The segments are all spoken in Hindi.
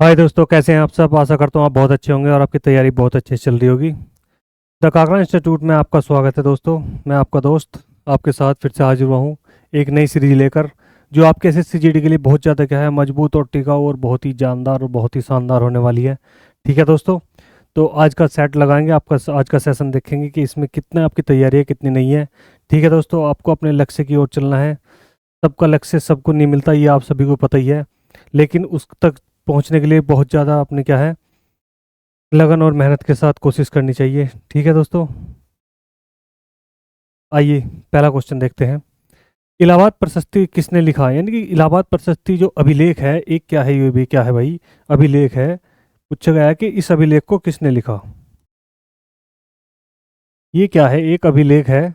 हाय दोस्तों, कैसे हैं आप सब। आशा करता हूँ आप बहुत अच्छे होंगे और आपकी तैयारी बहुत अच्छे से चल रही होगी। द काकरा इंस्टीट्यूट में आपका स्वागत है दोस्तों। मैं आपका दोस्त आपके साथ फिर से हाजिर हुआ हूँ एक नई सीरीज लेकर, जो आपके एसएससी जीडी के लिए बहुत ज़्यादा क्या है, मजबूत और टिकाऊ और बहुत ही जानदार और बहुत ही शानदार होने वाली है। ठीक है दोस्तों, तो आज का सेट लगाएंगे, आपका आज का सेशन देखेंगे कि इसमें कितना आपकी तैयारी है कितनी नहीं है। ठीक है दोस्तों, आपको अपने लक्ष्य की ओर चलना है। सबका लक्ष्य सबको नहीं मिलता, ये आप सभी को पता ही है, लेकिन उस तक पहुंचने के लिए बहुत ज़्यादा आपने क्या है, लगन और मेहनत के साथ कोशिश करनी चाहिए। ठीक है दोस्तों, आइए पहला क्वेश्चन देखते हैं। इलाहाबाद प्रशस्ति किसने लिखा है, यानी कि इलाहाबाद प्रशस्ति जो अभिलेख है, एक क्या है, ये भी क्या है भाई, अभिलेख है। पूछा गया है कि इस अभिलेख को किसने लिखा। ये क्या है, एक अभिलेख है।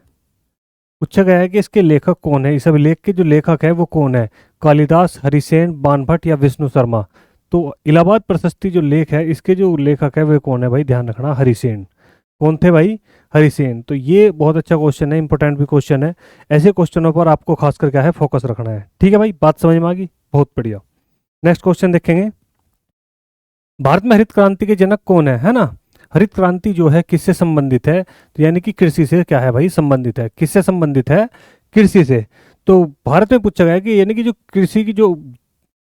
पूछा गया है कि इसके लेखक कौन है, इस अभिलेख के जो लेखक है वो कौन है। कालिदास, हरिसेन, बाणभट्ट या विष्णु शर्मा। तो इलाहाबाद प्रशस्ति जो लेख है, इसके जो लेखक है वो कौन है भाई, ध्यान रखना, हरिसेन। कौन थे भाई, हरिसेन। तो ये बहुत अच्छा क्वेश्चन है, इंपॉर्टेंट भी क्वेश्चन है। ऐसे क्वेश्चनों पर आपको खासकर क्या है, फोकस रखना है। ठीक है भाई, बात समझ में आ गई, बहुत बढ़िया। नेक्स्ट क्वेश्चन देखेंगे। भारत में हरित क्रांति के जनक कौन है ना। हरित क्रांति जो है किससे संबंधित है, तो यानी कि कृषि से क्या है भाई, संबंधित है। किससे संबंधित है, कृषि से। तो भारत में पूछा गया है कि यानी कि जो कृषि की जो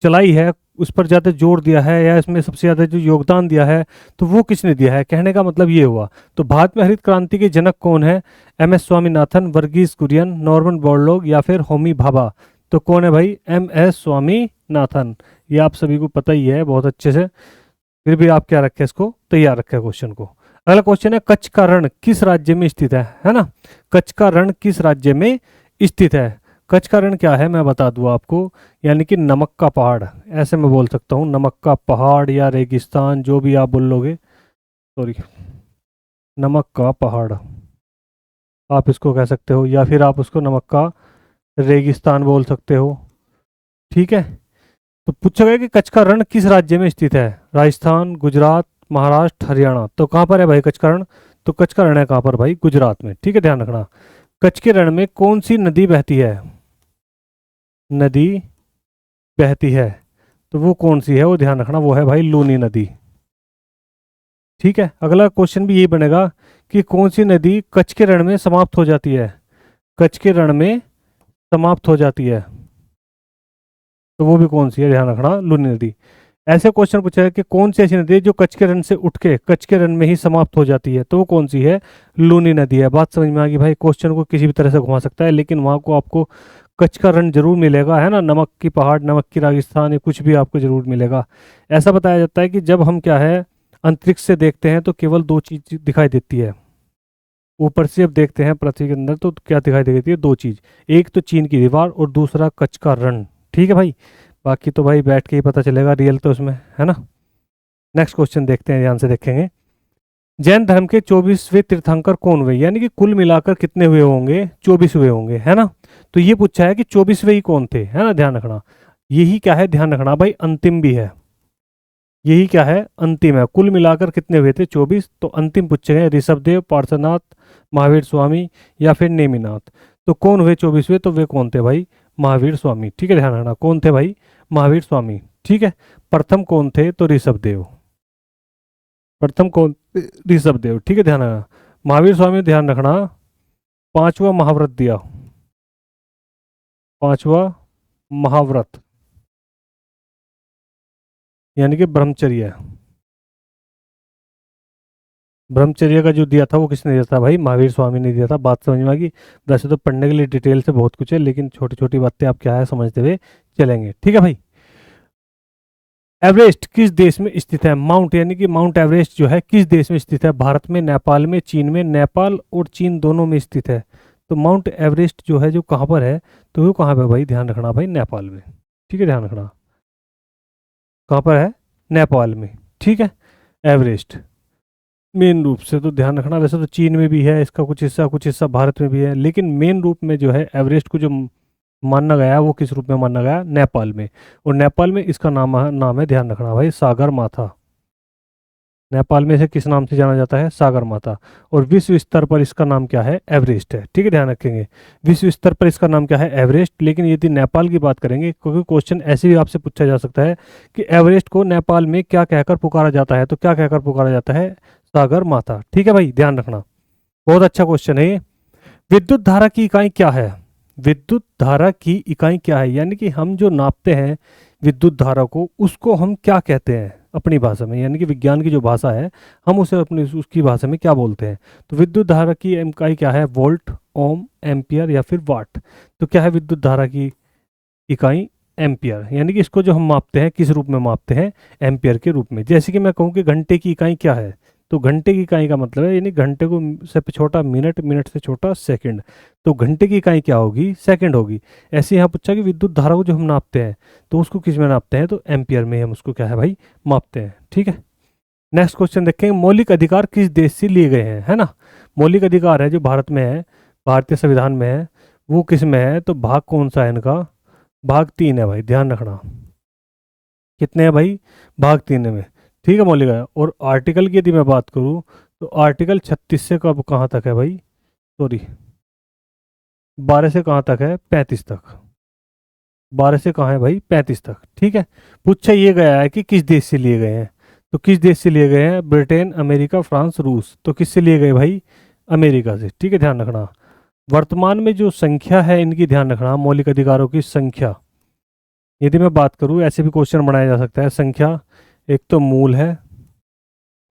चलाई है, उस पर ज़्यादा जोर दिया है या इसमें सबसे ज़्यादा जो योगदान दिया है, तो वो किसने दिया है। कहने का मतलब ये हुआ। तो भारत में हरित क्रांति के जनक कौन है। M S Swaminathan, Verghese Kurien, Norman Borlaug या फिर होमी भाभा। तो कौन है भाई, एम एस स्वामीनाथन। ये आप सभी को पता ही है बहुत अच्छे से, फिर भी आप क्या रखें, इसको तैयार रखें क्वेश्चन को। अगला क्वेश्चन है, कच्छ का रण किस राज्य में स्थित है ना। कच्छ का रण किस राज्य में स्थित है। कच्छ का रण क्या है, मैं बता दूं आपको, यानी कि नमक का पहाड़, ऐसे मैं बोल सकता हूँ, नमक का पहाड़ या रेगिस्तान, जो भी आप बोल लोगे। सॉरी, नमक का पहाड़ आप इसको कह सकते हो, या फिर आप उसको नमक का रेगिस्तान बोल सकते हो। ठीक है। तो पूछा गया कि कच्छ का रण किस राज्य में स्थित है। राजस्थान, गुजरात, महाराष्ट्र, हरियाणा। तो कहाँ पर है भाई कच्छ का रण। तो कच्छ का रण है कहाँ पर भाई, गुजरात में। ठीक है, ध्यान रखना। कच्छ के रण में कौन सी नदी बहती है। नदी बहती है, तो वो कौन सी है, वो ध्यान रखना, वो है भाई लूनी नदी। ठीक है, अगला क्वेश्चन भी यही बनेगा कि कौन सी नदी कच्छ के रण में समाप्त हो जाती है। कच्छ के रण में समाप्त हो जाती है, तो वो भी कौन सी है, ध्यान रखना, लूनी नदी। ऐसे क्वेश्चन पूछा है कि कौन सी ऐसी नदी है जो कच्छ के रण से उठ के कच्छ के रण में ही समाप्त हो जाती है, तो वो कौन सी है, लूनी नदी है। बात समझ में आ गई भाई। क्वेश्चन को किसी भी तरह से घुमा सकता है, लेकिन वहां को आपको कच्छ का रण जरूर मिलेगा, है ना। नमक की पहाड़, नमक की राजस्थान, ये कुछ भी आपको जरूर मिलेगा। ऐसा बताया जाता है कि जब हम क्या है, अंतरिक्ष से देखते हैं तो केवल दो चीज दिखाई देती है। ऊपर से जब देखते हैं पृथ्वी के अंदर तो क्या दिखाई देती है, दो चीज। एक तो चीन की दीवार और दूसरा कच्छ का रण। ठीक है भाई, बाकी तो भाई बैठ के ही पता चलेगा, रियल तो उसमें है ना। नेक्स्ट क्वेश्चन देखते हैं, ध्यान से देखेंगे। जैन धर्म के 24वें तीर्थंकर कौन हुए, यानी कि कुल मिलाकर कितने हुए होंगे, 24 हुए होंगे, है ना। तो ये पूछा है कि 24वें ही कौन थे, है ना, ध्यान रखना। यही क्या है, ध्यान रखना भाई, अंतिम भी है। यही क्या है, अंतिम है। कुल मिलाकर कितने हुए थे, 24। तो अंतिम पूछे गए ऋषभदेव, पार्श्वनाथ, महावीर स्वामी या फिर नेमिनाथ। तो कौन हुए 24वें, तो वे कौन थे भाई, महावीर स्वामी। ठीक है, ध्यान रखना, कौन थे भाई, महावीर स्वामी। ठीक है। प्रथम कौन थे, तो ऋषभदेव। प्रथम कौन, ऋषभदेव। ठीक है, ध्यान रखना। महावीर स्वामी, ध्यान रखना, पांचवा महाव्रत दिया। पांचवा महाव्रत, यानी कि ब्रह्मचर्य। ब्रह्मचर्य का जो दिया था वो किसने दिया था भाई, महावीर स्वामी ने दिया था। बात समझ में आ गई। वैसे तो पढ़ने के लिए डिटेल से बहुत कुछ है, लेकिन छोटी छोटी बातें आप क्या है समझते हुए चलेंगे। ठीक है भाई। एवरेस्ट किस देश में स्थित है। माउंट, यानी कि माउंट एवरेस्ट जो है किस देश में स्थित है। भारत में, नेपाल में, चीन में। नेपाल और चीन दोनों में स्थित है। तो माउंट एवरेस्ट जो है जो कहाँ पर है, तो वो कहाँ पर भाई, ध्यान रखना भाई, नेपाल में। ठीक है, ध्यान रखना, कहाँ पर है, नेपाल में। ठीक है। एवरेस्ट मेन रूप से तो ध्यान रखना, वैसे तो चीन में भी है इसका कुछ हिस्सा भारत में भी है, लेकिन मेन रूप में जो है एवरेस्ट को जो माना गया है, वो किस रूप में माना गया, नेपाल में। और नेपाल में इसका नाम है, ध्यान रखना भाई, सागर माथा। नेपाल में इसे किस नाम से जाना जाता है? सागर माता। और विश्व स्तर पर इसका नाम क्या है? एवरेस्ट है। ठीक है, ध्यान रखेंगे, विश्व स्तर पर इसका नाम क्या है? एवरेस्ट। लेकिन यदि नेपाल की बात करेंगे, क्योंकि क्वेश्चन ऐसे भी आपसे पूछा जा सकता है कि एवरेस्ट को नेपाल में क्या कहकर पुकारा जाता है, तो क्या कहकर पुकारा जाता है? सागर माता। ठीक है भाई, ध्यान रखना, बहुत अच्छा क्वेश्चन है ये। विद्युत धारा की इकाई क्या है? विद्युत धारा की इकाई क्या है, यानी कि हम जो नापते हैं विद्युत धारा को, उसको हम क्या कहते हैं अपनी भाषा में, यानी कि विज्ञान की जो भाषा है हम उसे अपनी उसकी भाषा में क्या बोलते हैं? तो विद्युत धारा की इकाई क्या है? वोल्ट, ओम, एम्पियर या फिर वाट। तो क्या है विद्युत धारा की इकाई? एम्पियर। यानी कि इसको जो हम मापते हैं किस रूप में मापते हैं? एम्पियर के रूप में। जैसे कि मैं कहूँ कि घंटे की इकाई क्या है, तो घंटे की इकाई का मतलब है, यानी घंटे को से छोटा मिनट, मिनट से छोटा सेकंड, तो घंटे की इकाई क्या होगी? सेकंड होगी। ऐसे यहाँ पूछा कि विद्युत धारा को जो हम नापते हैं तो उसको किस में नापते हैं? तो एम्पियर में हम उसको क्या है भाई? मापते हैं। ठीक है, नेक्स्ट क्वेश्चन देखेंगे। मौलिक अधिकार किस देश से लिए गए हैं? है ना, मौलिक अधिकार है जो भारत में है, भारतीय संविधान में है, वो किस में है? तो भाग कौन सा है इनका? भाग 3 है भाई, ध्यान रखना। कितने हैं भाई? भाग 3 में। ठीक है, मौलिक है। और आर्टिकल की यदि मैं बात करूँ तो आर्टिकल 36 से कब कहाँ तक है भाई? सॉरी, 12 से कहाँ तक है? 35 तक। 12 से कहाँ है भाई? 35 तक। ठीक है, पूछा ये गया है कि किस देश से लिए गए हैं, तो किस देश से लिए गए हैं? ब्रिटेन, अमेरिका, फ्रांस, रूस। तो किससे लिए गए भाई? अमेरिका से। ठीक है, ध्यान रखना। वर्तमान में जो संख्या है इनकी, ध्यान रखना, मौलिक अधिकारों की संख्या यदि मैं बात करूँ, ऐसे भी क्वेश्चन बनाया जा सकता है। संख्या एक तो मूल है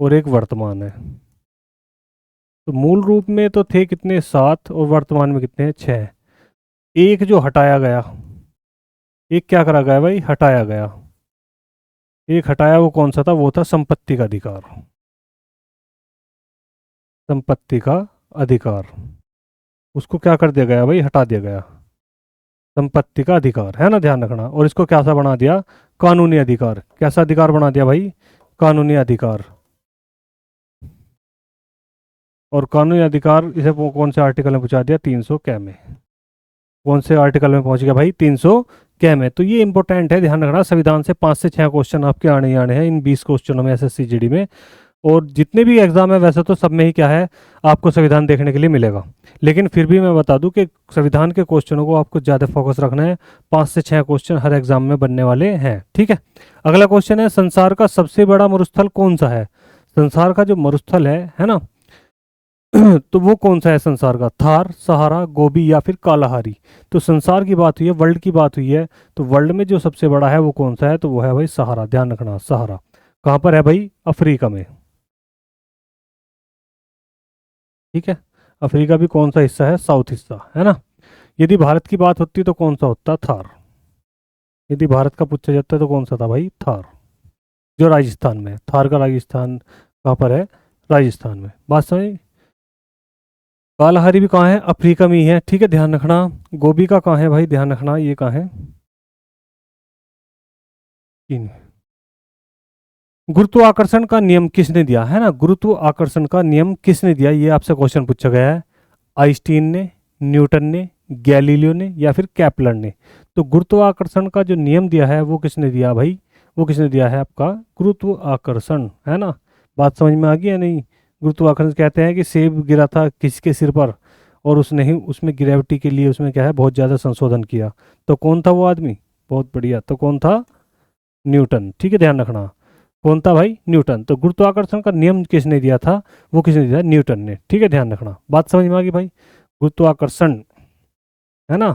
और एक वर्तमान है। तो मूल रूप में तो थे कितने? 7, और वर्तमान में कितने हैं? 6। एक जो हटाया गया, एक क्या करा गया भाई? हटाया गया। एक हटाया, वो कौन सा था? वो था संपत्ति का अधिकार। संपत्ति का अधिकार, उसको क्या कर दिया गया भाई? हटा दिया गया। संपत्ति का अधिकार है ना, ध्यान रखना। और इसको कैसा बना दिया? कानूनी अधिकार। कैसा अधिकार बना दिया भाई? कानूनी अधिकार। और कानूनी अधिकार इसे कौन से आर्टिकल में पहुंचा दिया? 300 कै में। कौन से आर्टिकल में पहुंच गया भाई? 300 कै में। तो ये इंपॉर्टेंट है, ध्यान रखना। संविधान से 5 से 6 क्वेश्चन आपके आने ही आने हैं इन 20 क्वेश्चनों में, एसएससी जीडी में। और जितने भी एग्जाम है वैसे तो सब में ही क्या है, आपको संविधान देखने के लिए मिलेगा। लेकिन फिर भी मैं बता दूं कि संविधान के क्वेश्चनों को आपको ज़्यादा फोकस रखना है। 5 से 6 क्वेश्चन हर एग्जाम में बनने वाले हैं। ठीक है, अगला क्वेश्चन है, संसार का सबसे बड़ा मरुस्थल कौन सा है? संसार का जो मरुस्थल है ना, तो वो कौन सा है संसार का? थार, सहारा, गोबी या फिर कालाहारी। तो संसार की बात हुई है, वर्ल्ड की बात हुई है, तो वर्ल्ड में जो सबसे बड़ा है वो कौन सा है? तो वो है भाई सहारा। ध्यान रखना, सहारा कहाँ पर है भाई? अफ्रीका में। ठीक है, अफ्रीका भी कौन सा हिस्सा है? साउथ हिस्सा, है ना। यदि भारत की बात होती तो कौन सा होता? थार। यदि भारत का पूछा जाता तो कौन सा था भाई? थार, जो राजस्थान में है। थार का राजस्थान कहाँ पर है? राजस्थान में। बात समझ? कालाहारी भी कहाँ है? अफ्रीका में ही है। ठीक है, ध्यान रखना। गोबी का कहाँ है भाई? ध्यान रखना, ये कहाँ है? चीन। गुरुत्वाकर्षण का नियम किसने दिया? है ना, गुरुत्वाकर्षण का नियम किसने दिया? ये आपसे क्वेश्चन पूछा गया है। आइंस्टीन ने, न्यूटन ने, गैलीलियो ने या फिर कैपलर ने। तो गुरुत्वाकर्षण का जो नियम दिया है वो किसने दिया भाई? वो किसने दिया है? आपका गुरुत्वाकर्षण, है ना। बात समझ में आ गई या नहीं? गुरुत्वाकर्षण कहते हैं कि सेब गिरा था किसके सिर पर, और उसने ही उसमें ग्रेविटी के लिए उसमें क्या है, बहुत ज़्यादा संशोधन किया। तो कौन था वो आदमी? बहुत बढ़िया, तो कौन था? न्यूटन। ठीक है, ध्यान रखना। कौन था भाई? न्यूटन। तो गुरुत्वाकर्षण का नियम किसने दिया था? वो किसने दिया? न्यूटन ने। ठीक है, ध्यान रखना। बात समझ में आ गई भाई? गुरुत्वाकर्षण, है ना,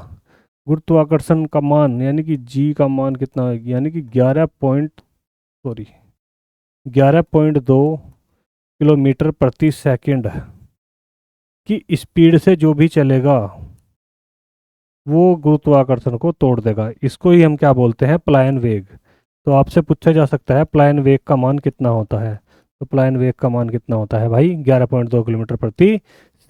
गुरुत्वाकर्षण का मान यानी कि जी का मान कितना है? यानी कि 11.2 किलोमीटर प्रति सेकंड की स्पीड से जो भी चलेगा वो गुरुत्वाकर्षण को तोड़ देगा। इसको ही हम क्या बोलते हैं? प्लायन वेग। तो आपसे पूछा जा सकता है प्लायन वेग का मान कितना होता है? तो प्लायन वेग का मान कितना होता है भाई? 11.2 किलोमीटर प्रति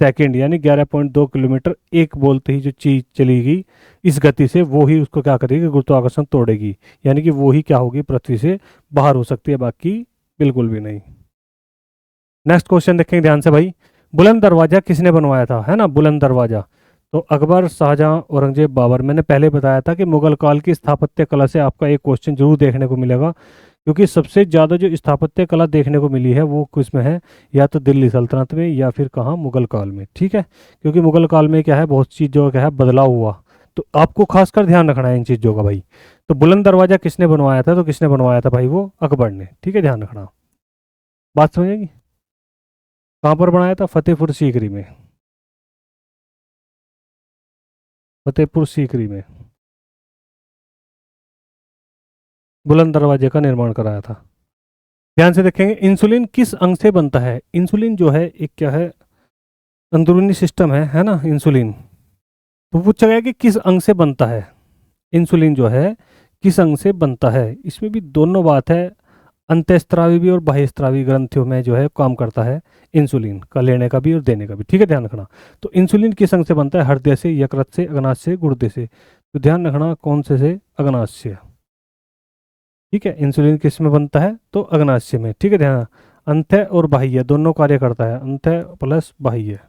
सेकंड, यानी 11.2 किलोमीटर एक बोलते ही जो चीज चलेगी इस गति से, वो ही उसको क्या करेगी? गुरुत्वाकर्षण तोड़ेगी। यानी कि वो ही क्या होगी? पृथ्वी से बाहर हो सकती है, बाकी बिल्कुल भी नहीं। नेक्स्ट क्वेश्चन देखेंगे ध्यान से भाई। बुलंद दरवाजा किसने बनवाया था? है ना, बुलंद दरवाजा। तो अकबर, शाहजहां, औरंगजेब, बाबर। मैंने पहले बताया था कि मुगल काल की स्थापत्य कला से आपका एक क्वेश्चन जरूर देखने को मिलेगा, क्योंकि सबसे ज़्यादा जो स्थापत्य कला देखने को मिली है वो किस में है, या तो दिल्ली सल्तनत में या फिर कहाँ, मुगल काल में। ठीक है, क्योंकि मुगल काल में क्या है, बहुत चीज़ों का क्या है, बदलाव हुआ। तो आपको खासकर ध्यान रखना है इन चीज़ों का भाई। तो बुलंद दरवाजा किसने बनवाया था, तो किसने बनवाया था भाई, वो अकबर ने। ठीक है, ध्यान रखना। बात समझेगी। कहाँ पर बनाया था, फतेहपुर सीकरी में। फतेहपुर सीकरी में बुलंद दरवाजे का निर्माण कराया था। ध्यान से देखेंगे, इंसुलिन किस अंग से बनता है। इंसुलिन जो है एक क्या है, अंदरूनी सिस्टम है ना इंसुलिन। तो पूछा गया कि किस अंग से बनता है इंसुलिन जो है, किस अंग से बनता है। इसमें भी दोनों बात है, अंतःस्रावी भी और बाह्यस्रावी ग्रंथियों में जो है काम करता है इंसुलिन का, लेने का भी और देने का भी। ठीक है, ध्यान रखना। तो इंसुलिन किस अंग से बनता है, हृदय से, यकृत से, अग्नाशय से, गुर्दे से। तो ध्यान रखना कौन से अग्नाशय से। ठीक है, इंसुलिन किस में बनता है, तो अग्नाशय में। ठीक है, ध्यान। अंतः और बाह्य दोनों कार्य करता है, अंतः प्लस बाह्य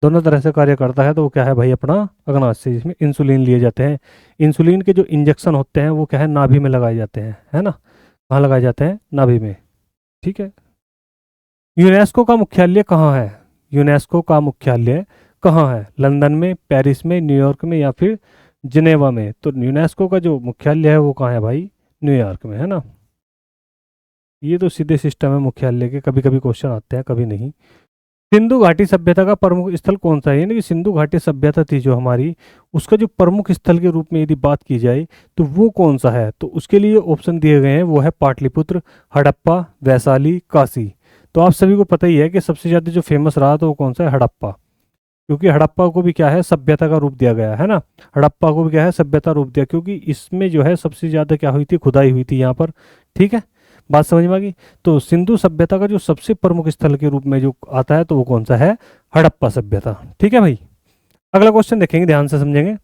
दोनों तरह से कार्य करता है। तो वो क्या है भाई, अपना अग्नाशय, जिसमें इंसुलिन लिए जाते हैं। इंसुलिन के जो इंजेक्शन होते हैं वो क्या है, नाभि में लगाए जाते हैं, है ना। कहाँ लगाए जाते हैं, नाभि में। ठीक है। यूनेस्को का मुख्यालय कहाँ है, यूनेस्को का मुख्यालय कहाँ है, लंदन में, पेरिस में, न्यूयॉर्क में या फिर जिनेवा में। तो यूनेस्को का जो मुख्यालय है वो कहाँ है भाई, न्यूयॉर्क में, है ना। ये तो सीधे सिस्टम है मुख्यालय के, कभी कभी क्वेश्चन आते हैं कभी नहीं। सिंधु घाटी सभ्यता का प्रमुख स्थल कौन सा है, यानी कि सिंधु घाटी सभ्यता थी जो हमारी, उसका जो प्रमुख स्थल के रूप में यदि बात की जाए तो वो कौन सा है। तो उसके लिए ऑप्शन दिए गए हैं, वो है पाटलिपुत्र, हड़प्पा, वैशाली, काशी। तो आप सभी को पता ही है कि सबसे ज़्यादा जो फेमस रहा तो वो कौन सा है, हड़प्पा। क्योंकि हड़प्पा को भी क्या है, सभ्यता का रूप दिया गया है ना। हड़प्पा को भी क्या है, सभ्यता रूप दिया, क्योंकि इसमें जो है सबसे ज़्यादा क्या हुई थी, खुदाई हुई थी यहाँ पर। ठीक है, बात समझ में आ गई। तो सिंधु सभ्यता का जो सबसे प्रमुख स्थल के रूप में जो आता है तो वो कौन सा है, हड़प्पा सभ्यता। ठीक है भाई। अगला क्वेश्चन देखेंगे, ध्यान से समझेंगे।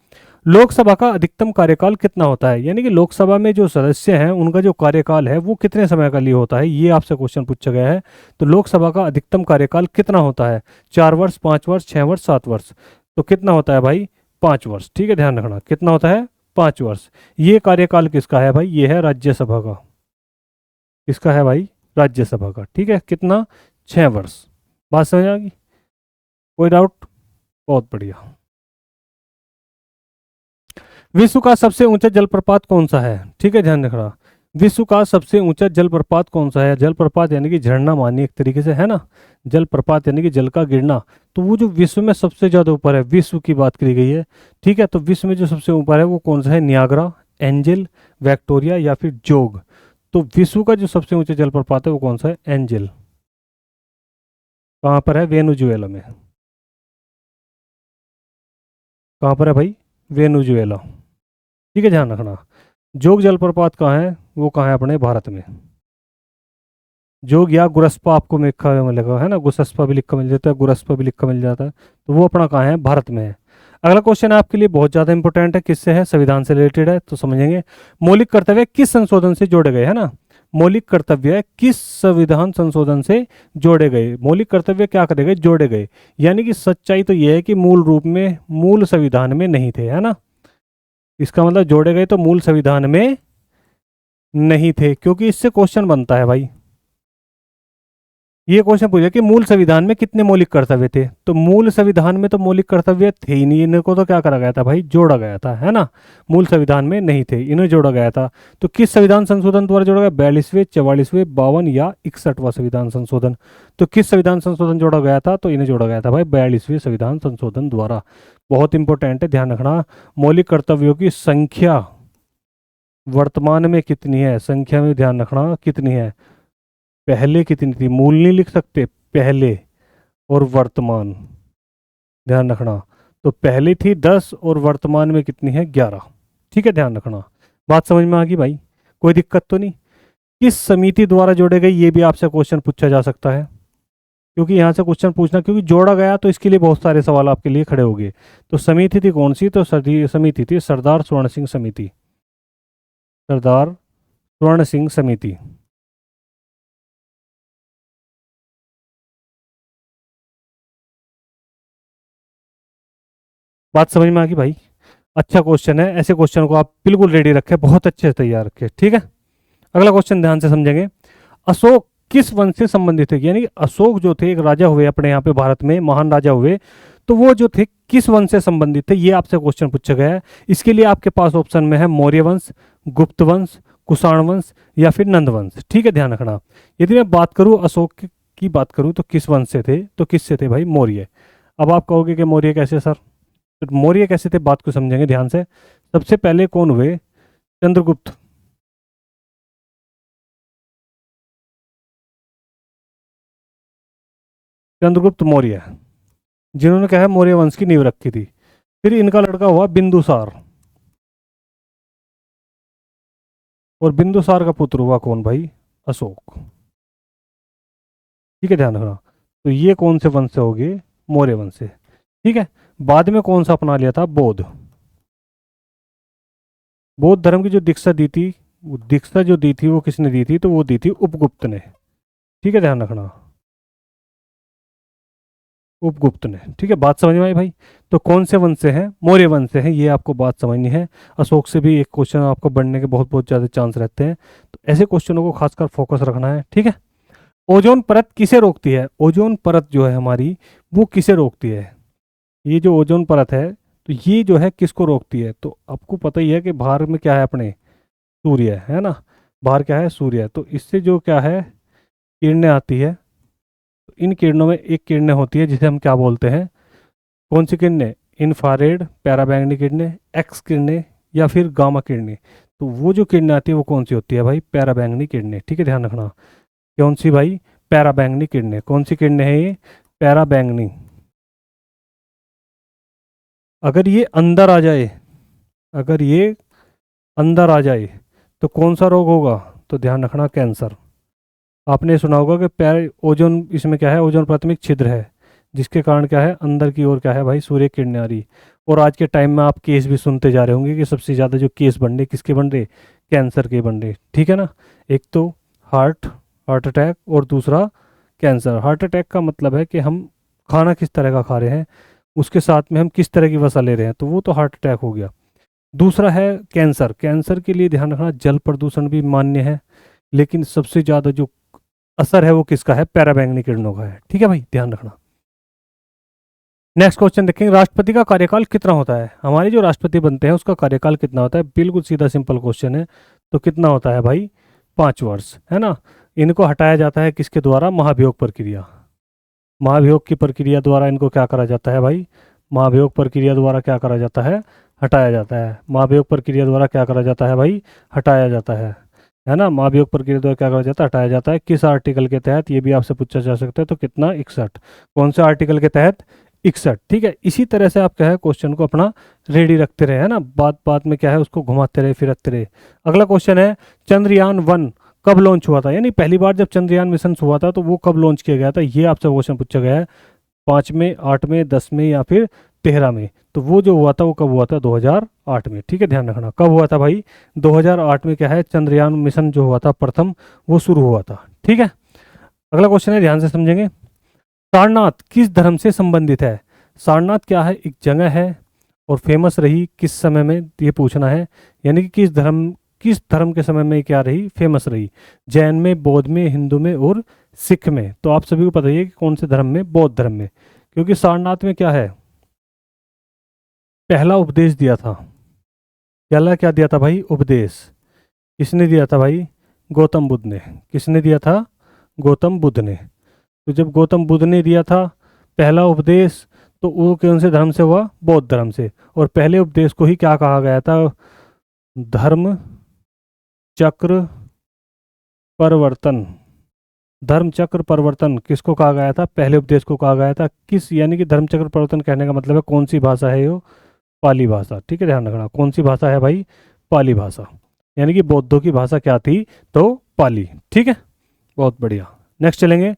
लोकसभा का अधिकतम कार्यकाल कितना होता है, यानी कि लोकसभा में जो सदस्य हैं उनका जो कार्यकाल है वो कितने समय का लिए होता है, ये आपसे क्वेश्चन पूछा गया है। तो लोकसभा का अधिकतम कार्यकाल कितना होता है, 4 वर्ष, 5 वर्ष, 6 वर्ष, 7 वर्ष। तो कितना होता है भाई, 5 वर्ष। ठीक है, ध्यान रखना कितना होता है, 5 वर्ष। ये कार्यकाल किसका है भाई, ये है राज्यसभा का। किसका है भाई, राज्यसभा का। ठीक है, कितना, 6 वर्ष। बात समझ आ गई, कोई डाउट। बहुत बढ़िया। विश्व का सबसे ऊंचा जलप्रपात कौन सा है, ठीक है, ध्यान रखना। विश्व का सबसे ऊंचा जलप्रपात कौन सा है, जलप्रपात यानी कि झरना मानिए एक तरीके से, है ना। जलप्रपात यानी कि जल का गिरना। तो वो जो विश्व में सबसे ज्यादा ऊपर है, विश्व की बात करी गई है। ठीक है, तो विश्व में जो सबसे ऊपर है वो कौन सा है, नियाग्रा, एंजल, विक्टोरिया या फिर जोग। तो विश्व का जो सबसे ऊंचा जलप्रपात है वो कौन सा है, एंजल। कहाँ पर है, वेनुजुएला में। कहाँ पर है भाई, वेनुजुएला। ठीक है, ध्यान रखना। जोग जलप्रपात कहाँ है, वो कहाँ है, अपने भारत में। जोग या गुरस्पा आपको लिखा मिलेगा, है ना, गुसस्पा भी लिखा मिल जाता है, गुरस्पा भी लिखा मिल जाता है। तो वो अपना कहाँ है, भारत में है। अगला क्वेश्चन आपके लिए बहुत ज़्यादा इंपॉर्टेंट है, किससे है, संविधान से रिलेटेड है, तो समझेंगे। मौलिक कर्तव्य किस संशोधन से जोड़े गए, है ना। मौलिक कर्तव्य किस संविधान संशोधन से जोड़े गए, मौलिक कर्तव्य क्या करे गए, जोड़े गए। यानी कि सच्चाई तो यह है कि मूल रूप में, मूल संविधान में नहीं थे, है ना। इसका मतलब जोड़े गए तो मूल संविधान में नहीं थे, क्योंकि इससे क्वेश्चन बनता है भाई। ये क्वेश्चन पूछा कि मूल संविधान में कितने मौलिक कर्तव्य थे, तो मूल संविधान में तो मौलिक कर्तव्य थे ही नहीं, इनको तो क्या करा गया था भाई, जोड़ा गया था, है ना। मूल संविधान में नहीं थे, इन्हें जोड़ा गया था। तो किस संविधान संशोधन द्वारा जोड़ा गया, 42वें, 44वें, 52 या 61वां संविधान संशोधन। तो किस संविधान संशोधन जोड़ा गया था, तो इन्हें जोड़ा गया था भाई 42वें संविधान संशोधन द्वारा। बहुत इंपॉर्टेंट है, ध्यान रखना। मौलिक कर्तव्यों की संख्या वर्तमान में कितनी है, संख्या में ध्यान रखना कितनी है। पहले कितनी थी, मूल नहीं लिख सकते, पहले और वर्तमान, ध्यान रखना। तो पहले थी 10 और वर्तमान में कितनी है, 11। ठीक है, ध्यान रखना। बात समझ में आ गई भाई, कोई दिक्कत तो नहीं। किस समिति द्वारा जोड़े गए, ये भी आपसे क्वेश्चन पूछा जा सकता है, क्योंकि यहाँ से क्वेश्चन पूछना, क्योंकि जोड़ा गया तो इसके लिए बहुत सारे सवाल आपके लिए खड़े हो गए। तो समिति थी कौन सी, तो समिति थी सरदार स्वर्ण सिंह समिति। सरदार स्वर्ण सिंह समिति। बात समझ में आ गई भाई? अच्छा क्वेश्चन है, ऐसे क्वेश्चन को आप बिल्कुल रेडी रखें, बहुत अच्छे से तैयार रखें, ठीक है। अगला क्वेश्चन ध्यान से समझेंगे। अशोक किस वंश से संबंधित है? यानी कि अशोक जो थे एक राजा हुए अपने यहाँ पे भारत में, महान राजा हुए, तो वो जो थे किस वंश से संबंधित थे, ये आपसे क्वेश्चन पूछा गया है। इसके लिए आपके पास ऑप्शन में है मौर्य वंश, गुप्त वंश, कुषाण वंश या फिर नंद वंश, ठीक है, ध्यान रखना। यदि मैं बात करूं अशोक की बात करूं तो किस वंश से थे, तो किस से थे भाई? मौर्य। अब आप कहोगे कि मौर्य कैसे सर? तो मौर्य कैसे थे, बात को समझेंगे ध्यान से। सबसे पहले कौन हुए? चंद्रगुप्त। चंद्रगुप्त मौर्य, जिन्होंने क्या है मौर्य वंश की नींव रखी थी। फिर इनका लड़का हुआ बिंदुसार, और बिंदुसार का पुत्र हुआ कौन भाई? अशोक, ठीक है, ध्यान रखना। तो ये कौन से वंश से हो गए? मौर्य वंश से, ठीक है। बाद में कौन सा अपना लिया था? बौद्ध। बौद्ध धर्म की जो दीक्षा दी थी, वो दीक्षा जो दी थी वो किसने दी थी? तो वो दी थी उपगुप्त ने, ठीक है, ध्यान रखना, उपगुप्त ने, ठीक है। बात समझ में आई भाई? तो कौन से वंश से हैं? मौर्य वंश से हैं, ये आपको बात समझनी है। अशोक से भी एक क्वेश्चन आपको बढ़ने के बहुत बहुत ज़्यादा चांस रहते हैं, तो ऐसे क्वेश्चनों को खासकर फोकस रखना है, ठीक है। ओजोन परत किसे रोकती है? ओजोन परत जो है हमारी, वो किसे रोकती है? ये जो ओजोन परत है, तो ये जो है किसको रोकती है? तो आपको पता ही है कि बाहर में क्या है अपने? सूर्य है ना, बाहर क्या है? सूर्य है। तो इससे जो क्या है किरणें आती है, तो इन किरणों में एक किरणें होती है जिसे हम क्या बोलते हैं? कौन सी किरणें? इंफ्रारेड, पैराबैंगनी किरणें, एक्स किरणें या फिर गामा किरणें। तो वो जो किरणें आती है वो कौन सी होती है भाई? पैराबैंगनी किरणें, ठीक है, ध्यान रखना। कौन सी भाई? पैराबैंगनी किरणें। कौन सी किरणें हैं ये? पैराबैंगनी। अगर ये अंदर आ जाए, अगर ये अंदर आ जाए तो कौन सा रोग होगा? तो ध्यान रखना, कैंसर। आपने सुना होगा कि पैर ओजोन, इसमें क्या है? ओजोन परत में एक छिद्र है, जिसके कारण क्या है अंदर की ओर क्या है भाई? सूर्य किरणें आ रही। और आज के टाइम में आप केस भी सुनते जा रहे होंगे कि सबसे ज़्यादा जो केस बन रहे किसके बन रहे? कैंसर के बन रहे, ठीक है ना। एक तो हार्ट हार्ट अटैक, और दूसरा कैंसर। हार्ट अटैक का मतलब है कि हम खाना किस तरह का खा रहे हैं, उसके साथ में हम किस तरह की वसा ले रहे हैं, तो वो तो हार्ट अटैक हो गया। दूसरा है कैंसर। कैंसर के लिए ध्यान रखना, जल प्रदूषण भी मान्य है, लेकिन सबसे ज़्यादा जो असर है वो किसका है? पैराबैंगनी किरणों का है, ठीक है भाई, ध्यान रखना। नेक्स्ट क्वेश्चन देखेंगे, राष्ट्रपति का कार्यकाल कितना होता है? हमारे जो राष्ट्रपति बनते हैं उसका कार्यकाल कितना होता है? बिल्कुल सीधा सिंपल क्वेश्चन है। तो कितना होता है भाई? 5 वर्ष, है ना। इनको हटाया जाता है किसके द्वारा? महाभियोग प्रक्रिया। महाभियोग की प्रक्रिया द्वारा इनको क्या करा जाता है भाई? महाभियोग प्रक्रिया द्वारा क्या करा जाता है? हटाया जाता है। महाभियोग प्रक्रिया द्वारा क्या करा जाता है भाई? हटाया जाता है ना। महाभियोग प्रक्रिया द्वारा क्या करा जाता है? हटाया जाता है। किस आर्टिकल के तहत? ये भी आपसे पूछा जा सकता है। तो कितना? 61। कौन से आर्टिकल के तहत? 61, ठीक है। इसी तरह से आप क्या है क्वेश्चन को अपना रेडी रखते रहे, है ना, बात बात में क्या है उसको घुमाते रहे फिरते रहे। अगला क्वेश्चन है, चंद्रयान 1 कब लॉन्च हुआ था? यानी पहली बार जब चंद्रयान मिशन हुआ था तो वो कब लॉन्च किया गया था? ये आपसे क्वेश्चन पूछा गया है। 5 में, 8 में, 10 में या फिर 13 में? तो वो जो हुआ था वो कब हुआ था? 2008 में, ठीक है, ध्यान रखना। कब हुआ था भाई? 2008 में क्या है चंद्रयान मिशन जो हुआ था प्रथम, वो शुरू हुआ था, ठीक है। अगला क्वेश्चन है, ध्यान से समझेंगे। सारनाथ किस धर्म से संबंधित है? सारनाथ क्या है? एक जगह है, और फेमस रही किस समय में, ये पूछना है। यानी कि किस धर्म के समय में ये क्या रही? फेमस रही। जैन में, बौद्ध में, हिंदू में और सिख में। तो आप सभी को पता ही है कि कौन से धर्म में? बौद्ध धर्म में। क्योंकि सारनाथ में क्या है? पहला उपदेश दिया था। पहला क्या दिया था भाई? उपदेश। किसने दिया था भाई? गौतम बुद्ध ने। किसने दिया था? गौतम बुद्ध ने। तो जब गौतम बुद्ध ने दिया था पहला उपदेश, तो वो कौन से धर्म से हुआ? बौद्ध धर्म से। और पहले उपदेश को ही क्या कहा गया था? धर्म चक्र परिवर्तन। धर्म चक्र परिवर्तन किसको कहा गया था? पहले उपदेश को कहा गया था। किस, यानी कि धर्म चक्र परिवर्तन कहने का मतलब है कौन सी भाषा है? ये पाली भाषा, ठीक है, ध्यान रखना। कौन सी भाषा है भाई? पाली भाषा। यानी कि बौद्धों की भाषा क्या थी? तो पाली, ठीक है, बहुत बढ़िया। नेक्स्ट चलेंगे,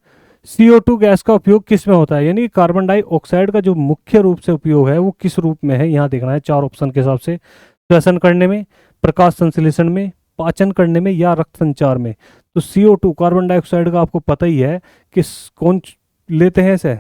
CO2 गैस का उपयोग किस में होता है? यानी कार्बन डाइऑक्साइड का जो मुख्य रूप से उपयोग है वो किस रूप में है? यहाँ देखना है 4 ऑप्शन के हिसाब से। श्वसन करने में, प्रकाश संश्लेषण में, पाचन करने में या रक्त संचार में। तो CO2 कार्बन डाइऑक्साइड का आपको पता ही है कि लेते हैं इसे?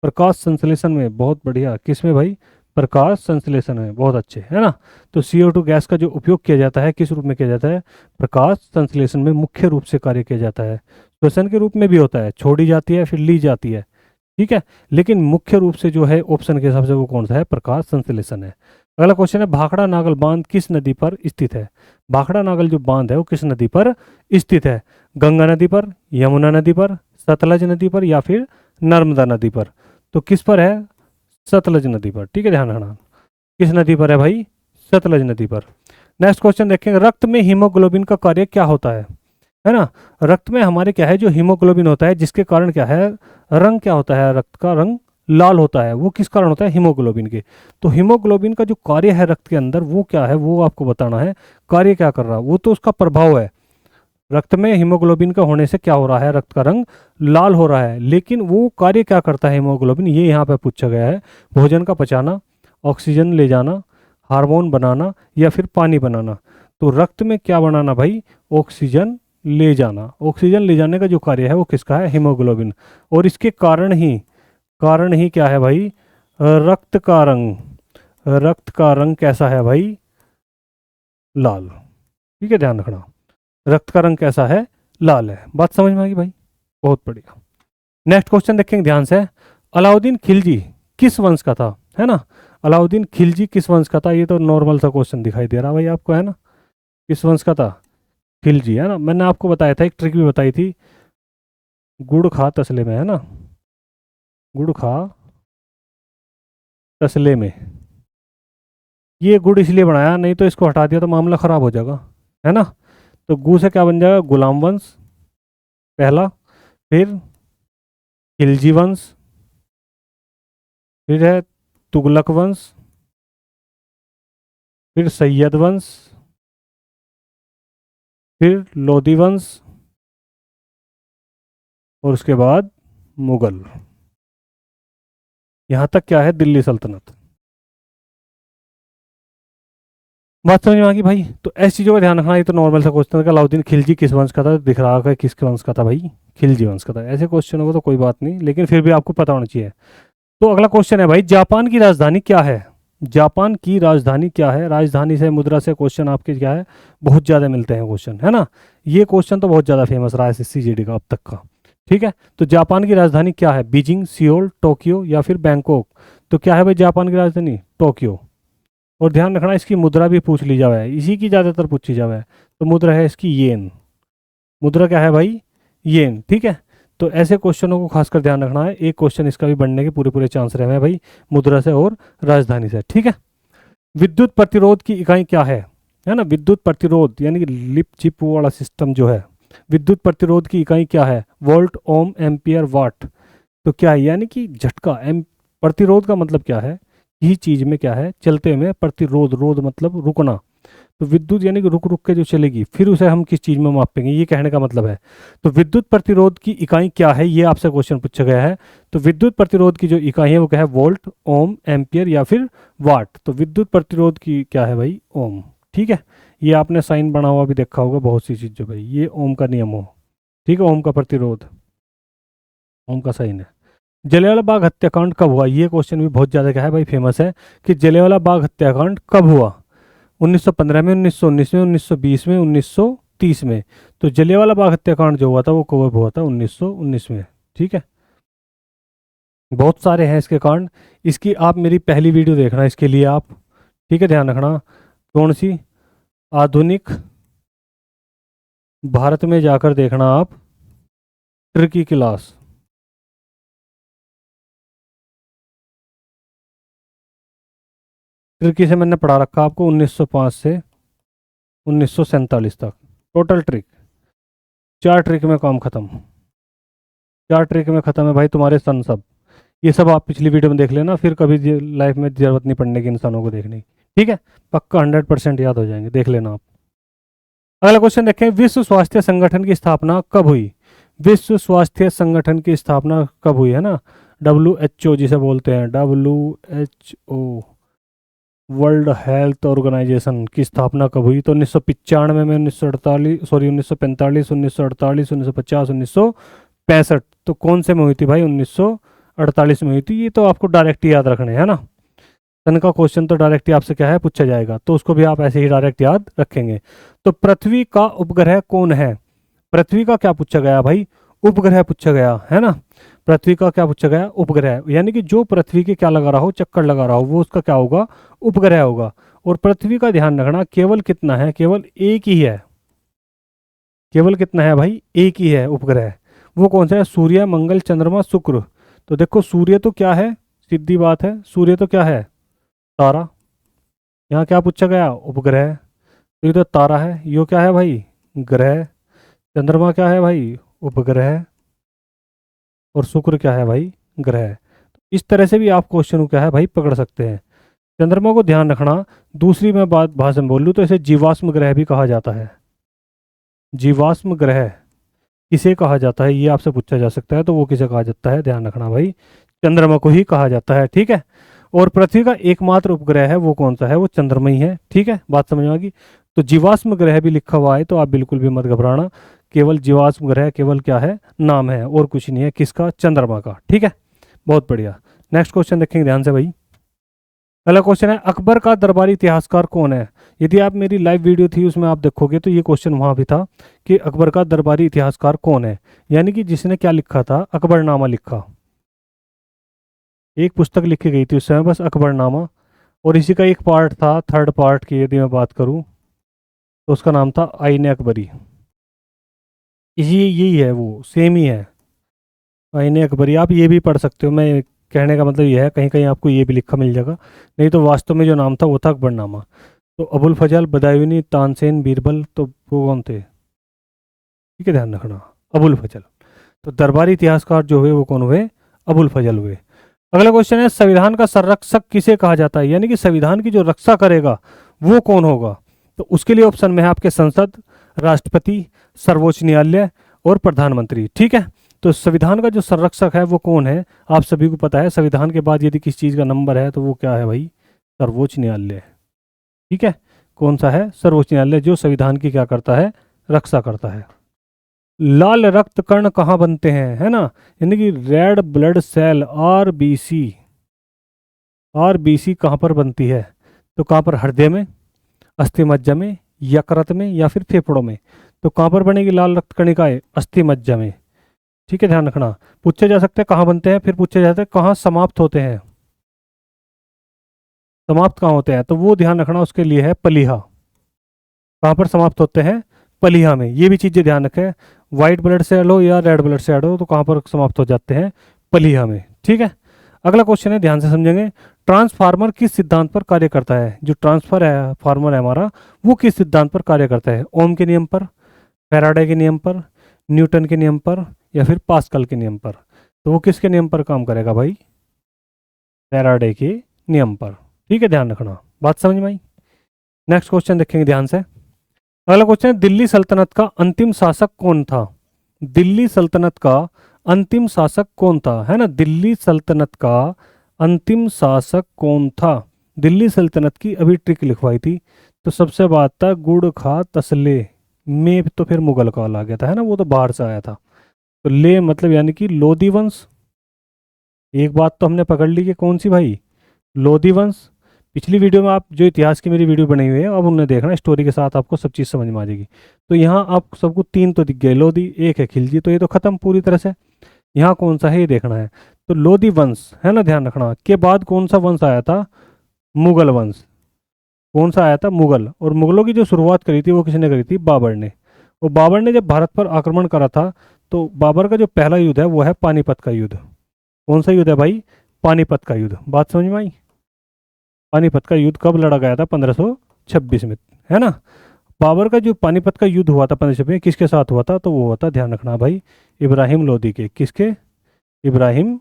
प्रकाश संश्लेषण में, बहुत बढ़िया। किस में भाई? प्रकाश संश्लेषण में। बहुत अच्छे, है ना। तो CO2 गैस का जो उपयोग किया जाता है किस रूप में किया जाता है? प्रकाश संश्लेषण में मुख्य रूप से कार्य किया जाता है। श्वसन के रूप में भी होता है, छोड़ी जाती है फिर ली जाती है, ठीक है। लेकिन मुख्य रूप से जो है ऑप्शन के हिसाब से वो कौन सा है? प्रकाश संश्लेषण है। अगला क्वेश्चन है, भाखड़ा नागल बांध किस नदी पर स्थित है? भाखड़ा नागल जो बांध है वो किस नदी पर स्थित है? गंगा नदी पर, यमुना नदी पर, सतलज नदी पर या फिर नर्मदा नदी पर? तो किस पर है? सतलज नदी पर, ठीक है, ध्यान रखना। किस नदी पर है भाई? सतलज नदी पर। नेक्स्ट क्वेश्चन देखेंगे, रक्त में हीमोग्लोबिन का कार्य क्या होता है ना। रक्त में हमारे क्या है, जो हीमोग्लोबिन होता है, जिसके कारण क्या है, रंग क्या होता है, रक्त का रंग लाल होता है, वो किस कारण होता है? हीमोग्लोबिन के। तो हीमोग्लोबिन का जो कार्य है रक्त के अंदर वो क्या है, वो आपको बताना है। कार्य क्या कर रहा है वो तो उसका प्रभाव है। रक्त में हीमोग्लोबिन का होने से क्या हो रहा है? रक्त का रंग लाल हो रहा है, लेकिन वो कार्य क्या करता है हीमोग्लोबिन, ये यहाँ पे पूछा गया है। भोजन का पचाना, ऑक्सीजन ले जाना, हार्मोन बनाना या फिर पानी बनाना? तो रक्त में क्या बनाना भाई? ऑक्सीजन ले जाना। ऑक्सीजन ले जाने का जो कार्य है वो किसका है? हीमोग्लोबिन। और इसके कारण ही क्या है भाई? रक्त का रंग। रक्त का रंग कैसा है भाई? लाल, ठीक है, ध्यान रखना। रक्त का रंग कैसा है? लाल है। बात समझ में आ गई भाई? बहुत बढ़िया। नेक्स्ट क्वेश्चन देखेंगे ध्यान से। अलाउद्दीन खिलजी किस वंश का था, है ना। अलाउद्दीन खिलजी किस वंश का था? ये तो नॉर्मल सा क्वेश्चन दिखाई दे रहा भाई आपको, है ना। किस वंश का था? खिलजी, है ना। मैंने आपको बताया था, एक ट्रिक भी बताई थी, गुड़ खा तसले में, है ना। गुड़ खा तसले में। ये गुड़ इसलिए बनाया, नहीं तो इसको हटा दिया तो मामला खराब हो जाएगा, है ना। तो गु से क्या बन जाएगा? गुलाम वंश पहला, फिर खिलजी वंश, फिर है तुगलक वंश, फिर सैयद वंश, फिर लोधी वंश और उसके बाद मुगल। यहां तक क्या है? दिल्ली सल्तनत। बात समझ में आ गई भाई? तो ऐसी चीजों का ध्यान रखना। ये तो नॉर्मल सा क्वेश्चन है कि अलाउद्दीन खिलजी किस वंश का था, दिख रहा है किसके वंश का था भाई? खिलजी वंश का था। ऐसे क्वेश्चन होगा तो कोई बात नहीं, लेकिन फिर भी आपको पता होना चाहिए। तो अगला क्वेश्चन है भाई, जापान की राजधानी क्या है? जापान की राजधानी क्या है? राजधानी से मुद्रा से क्वेश्चन आपके क्या है, बहुत ज़्यादा मिलते हैं क्वेश्चन, है ना। ये क्वेश्चन तो बहुत ज़्यादा फेमस रहा है SSC GD का अब तक का, ठीक है। तो जापान की राजधानी क्या है? बीजिंग, सियोल, टोक्यो या फिर बैंकॉक? तो क्या है भाई जापान की राजधानी? टोक्यो। और ध्यान रखना इसकी मुद्रा भी पूछ ली जावे, इसी की ज़्यादातर पूछी जावे। तो मुद्रा है इसकी येन। मुद्रा क्या है भाई? येन, ठीक है। तो ऐसे क्वेश्चनों को खासकर ध्यान रखना है। एक क्वेश्चन इसका भी बनने के पूरे पूरे चांस रहे हैं भाई, मुद्रा से और राजधानी से, ठीक है। विद्युत प्रतिरोध की इकाई क्या है ना। विद्युत प्रतिरोध यानी कि लिप चिप वाला सिस्टम जो है, विद्युत प्रतिरोध की इकाई क्या है? वोल्ट, ओम, एम्पियर, वाट। तो क्या है? यानी कि झटका। एम प्रतिरोध का मतलब क्या है? यही चीज में क्या है, चलते में प्रतिरोध, रोध मतलब रुकना। तो विद्युत यानी कि रुक रुक के जो चलेगी, फिर उसे हम किस चीज में मापेंगे, ये कहने का मतलब है। तो विद्युत प्रतिरोध की इकाई क्या है, ये आपसे क्वेश्चन पूछा गया है। तो विद्युत प्रतिरोध की जो इकाई है वो क्या है? वोल्ट, ओम, एम्पियर या फिर वाट। तो विद्युत प्रतिरोध की क्या है भाई? ओम, ठीक है। ये आपने साइन बना हुआ भी देखा होगा बहुत सी चीज़ों भाई, ये ओम का नियम हो, ठीक है। ओम का प्रतिरोध, ओम का साइन है। जलियांवाला बाग हत्याकांड कब हुआ? ये क्वेश्चन भी बहुत ज़्यादा क्या है भाई, फेमस है कि जलियांवाला बाग हत्याकांड कब हुआ? 1915 में, 1919 में, 1920 में, 1930 में? तो जलियांवाला बाग हत्याकांड जो हुआ था वो कब हुआ था? 1919 में, ठीक है। बहुत सारे हैं इसके कांड, इसकी आप मेरी पहली वीडियो देखना इसके लिए आप, ठीक है, ध्यान रखना। कौन सी? आधुनिक भारत में जाकर देखना आप, तुर्की की लाश। तुर्की से मैंने पढ़ा रखा आपको 1905 से 1947 तक, टोटल ट्रिक। 4 ट्रिक में काम खत्म, 4 ट्रिक में खत्म है भाई तुम्हारे सन सब। ये सब आप पिछली वीडियो में देख लेना, फिर कभी लाइफ में जरूरत नहीं पड़ने की इंसानों को देखने की, ठीक है। पक्का 100% याद हो जाएंगे, देख लेना आप। अगला क्वेश्चन देखें, विश्व स्वास्थ्य संगठन की स्थापना कब हुई? विश्व स्वास्थ्य संगठन की स्थापना कब हुई, है ना। WHO जिसे बोलते हैं, WHO, वर्ल्ड हेल्थ ऑर्गेनाइजेशन की स्थापना कब हुई? तो 1995 में, 1948, सॉरी 1945, 1948, 1950, 1965। तो कौन से में हुई थी भाई? 1948 में हुई थी। ये तो आपको डायरेक्ट याद रखने, है ना। सन का क्वेश्चन तो डायरेक्ट ही आपसे क्या है पूछा जाएगा, तो उसको भी आप ऐसे ही डायरेक्ट याद रखेंगे। तो पृथ्वी का उपग्रह कौन है? पृथ्वी का क्या पूछा गया भाई? उपग्रह पूछा गया है ना। पृथ्वी का क्या पूछा गया? उपग्रह, यानी कि जो पृथ्वी के क्या लगा रहा हो, चक्कर लगा रहा हो, वो उसका क्या होगा? उपग्रह होगा। और पृथ्वी का ध्यान रखना केवल कितना है? केवल एक ही है। केवल कितना है भाई? एक ही है उपग्रह। वो कौन सा है? सूर्य, मंगल, चंद्रमा, शुक्र। तो देखो सूर्य तो क्या है, सीधी बात है, सूर्य तो क्या है? तारा। यहाँ क्या पूछा गया? उपग्रह। तो ये तो तारा है, यो क्या है भाई? ग्रह। चंद्रमा क्या है भाई? उपग्रह। और शुक्र क्या है भाई? ग्रह। इस तरह से भी आप क्वेश्चन को क्या है भाई पकड़ सकते हैं। चंद्रमा को ध्यान रखना। दूसरी मैं बात भाषा में बोल लूँ तो इसे जीवाश्म ग्रह भी कहा जाता है। जीवाश्म ग्रह किसे कहा जाता है, ये आपसे पूछा जा सकता है, तो वो किसे कहा जाता है? ध्यान रखना भाई, चंद्रमा को ही कहा जाता है। ठीक है। और पृथ्वी का एकमात्र उपग्रह है वो कौन सा है? वो चंद्रमा ही है। ठीक है, बात समझ में आ गई। तो जीवाश्म ग्रह भी लिखा हुआ है, तो आप बिल्कुल भी मत घबराना। केवल जीवाश्म ग्रह केवल क्या है? नाम है, और कुछ नहीं है। किसका? चंद्रमा का। ठीक है, बहुत बढ़िया। नेक्स्ट क्वेश्चन देखेंगे ध्यान से भाई। अगला क्वेश्चन है, अकबर का दरबारी इतिहासकार कौन है? यदि आप मेरी लाइव वीडियो थी उसमें आप देखोगे तो ये क्वेश्चन वहां भी था कि अकबर का दरबारी इतिहासकार कौन है, यानी कि जिसने क्या लिखा था? अकबरनामा लिखा। एक पुस्तक लिखी गई थी उस समय बस, अकबरनामा। और इसी का एक पार्ट था, थर्ड पार्ट की यदि मैं बात करूं तो उसका नाम था आईने अकबरी। इसी यही है, वो सेम ही है, आईने अकबरी। आप ये भी पढ़ सकते हो, मैं कहने का मतलब ये है कहीं कहीं आपको ये भी लिखा मिल जाएगा। नहीं तो वास्तव में जो नाम था वो था अकबरनामा। तो अबुल फजल, बदायूनी, तानसेन, बीरबल, तो वो कौन थे? ठीक है, ध्यान रखना, अबुल फजल। तो दरबारी इतिहासकार जो हुए वो कौन हुए? अबुल फजल हुए। अगला क्वेश्चन है, संविधान का संरक्षक किसे कहा जाता है, यानी कि संविधान की जो रक्षा करेगा वो कौन होगा? तो उसके लिए ऑप्शन में है आपके संसद, राष्ट्रपति, सर्वोच्च न्यायालय और प्रधानमंत्री। ठीक है। तो संविधान का जो संरक्षक है वो कौन है? आप सभी को पता है, संविधान के बाद यदि किसी चीज़ का नंबर है तो वो क्या है भाई? सर्वोच्च न्यायालय। ठीक है। कौन सा है? सर्वोच्च न्यायालय, जो संविधान की क्या करता है? रक्षा करता है। लाल रक्त कण कहाँ बनते हैं, है ना, यानी कि red blood cell, RBC. RBC कहाँ पर बनती है? तो कहाँ पर? हृदय में, अस्थि मज्जा में, यकृत में, या फिर फेफड़ों में। तो कहाँ पर बनेगी लाल रक्त कणिकाएं? अस्थि मज्जा में। ठीक है, ध्यान रखना। पूछे जा सकते हैं कहाँ बनते हैं, फिर पूछे जाते हैं कहाँ समाप्त होते हैं। समाप्त कहाँ होते हैं? तो वो ध्यान रखना, उसके लिए है पलीहा। कहाँ पर समाप्त होते हैं? पलीहा में। ये भी चीज़ें ध्यान रखें, वाइट ब्लड सेल हो या रेड ब्लड सेल हो तो कहाँ पर समाप्त हो जाते हैं? पलीहा में। ठीक है। अगला क्वेश्चन है, ध्यान से समझेंगे। ट्रांसफार्मर किस सिद्धांत पर कार्य करता है? जो ट्रांसफर है फार्मर है हमारा, वो किस सिद्धांत पर कार्य करता है? ओम के नियम पर, फैराडे के नियम पर, न्यूटन के नियम पर, या फिर पास्कल के नियम पर? तो वो किसके नियम पर काम करेगा भाई? फैराडे के नियम पर। ठीक है, ध्यान रखना, बात समझ में आई। नेक्स्ट क्वेश्चन देखेंगे ध्यान से। अगला क्वेश्चन है, दिल्ली सल्तनत का अंतिम शासक कौन था? दिल्ली सल्तनत का अंतिम शासक कौन था, है ना? दिल्ली सल्तनत का अंतिम शासक कौन था? दिल्ली सल्तनत की अभी ट्रिक लिखवाई थी। तो सबसे बात था गुड़ खा तसले में, तो फिर मुगल काल आ गया था, है ना, वो तो बाहर से आया था। तो ले मतलब यानी कि लोधी वंश। एक बात तो हमने पकड़ ली कि कौन सी भाई? लोधी वंश। पिछली वीडियो में आप जो इतिहास की मेरी वीडियो बनी हुई है अब उन्हें देखना, स्टोरी के साथ आपको सब चीज़ समझ में आ जाएगी। तो यहाँ आप सबको तीन तो दिख गए, लोधी, एक है खिलजी, तो ये तो खत्म पूरी तरह से। यहाँ कौन सा है ये देखना है। तो लोधी वंश है ना, ध्यान रखना। के बाद कौन सा वंश आया था? मुगल वंश। कौन सा आया था? मुगल। और मुगलों की जो शुरुआत करी थी वो किसने करी थी? बाबर ने। और बाबर ने जब भारत पर आक्रमण करा था तो बाबर का जो पहला युद्ध है वो है पानीपत का युद्ध। कौन सा युद्ध है भाई? पानीपत का युद्ध। बात समझ में आई? पानीपत का युद्ध कब लड़ा गया था? 1526 में, है ना। बाबर का जो पानीपत का युद्ध हुआ था 1526 में, किसके साथ हुआ था? तो वो हुआ था, ध्यान रखना भाई, इब्राहिम लोदी के। किसके? इब्राहिम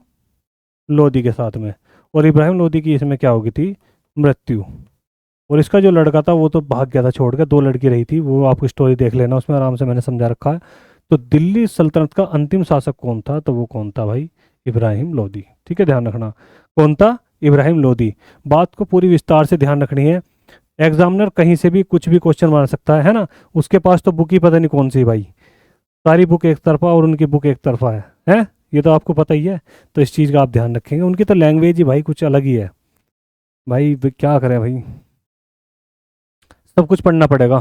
लोदी के साथ में। और इब्राहिम लोदी की इसमें क्या हो गई थी? मृत्यु। और इसका जो लड़का था वो तो भाग गया था छोड़ के, दो लड़की रही थी, वो आपकी स्टोरी देख लेना, उसमें आराम से मैंने समझा रखा है। तो दिल्ली सल्तनत का अंतिम शासक कौन था? तो वो कौन था भाई? इब्राहिम लोदी। ठीक है, ध्यान रखना, कौन था? इब्राहिम लोदी। बात को पूरी विस्तार से ध्यान रखनी है। एग्जामिनर कहीं से भी कुछ भी क्वेश्चन बना सकता है ना। उसके पास तो बुक ही पता नहीं कौन सी भाई, सारी बुक एक तरफा और उनकी बुक एक तरफा है? ये तो आपको पता ही है। तो इस चीज़ का आप ध्यान रखेंगे, उनकी तो लैंग्वेज ही भाई कुछ अलग ही है। भाई क्या करें भाई, सब कुछ पढ़ना पड़ेगा।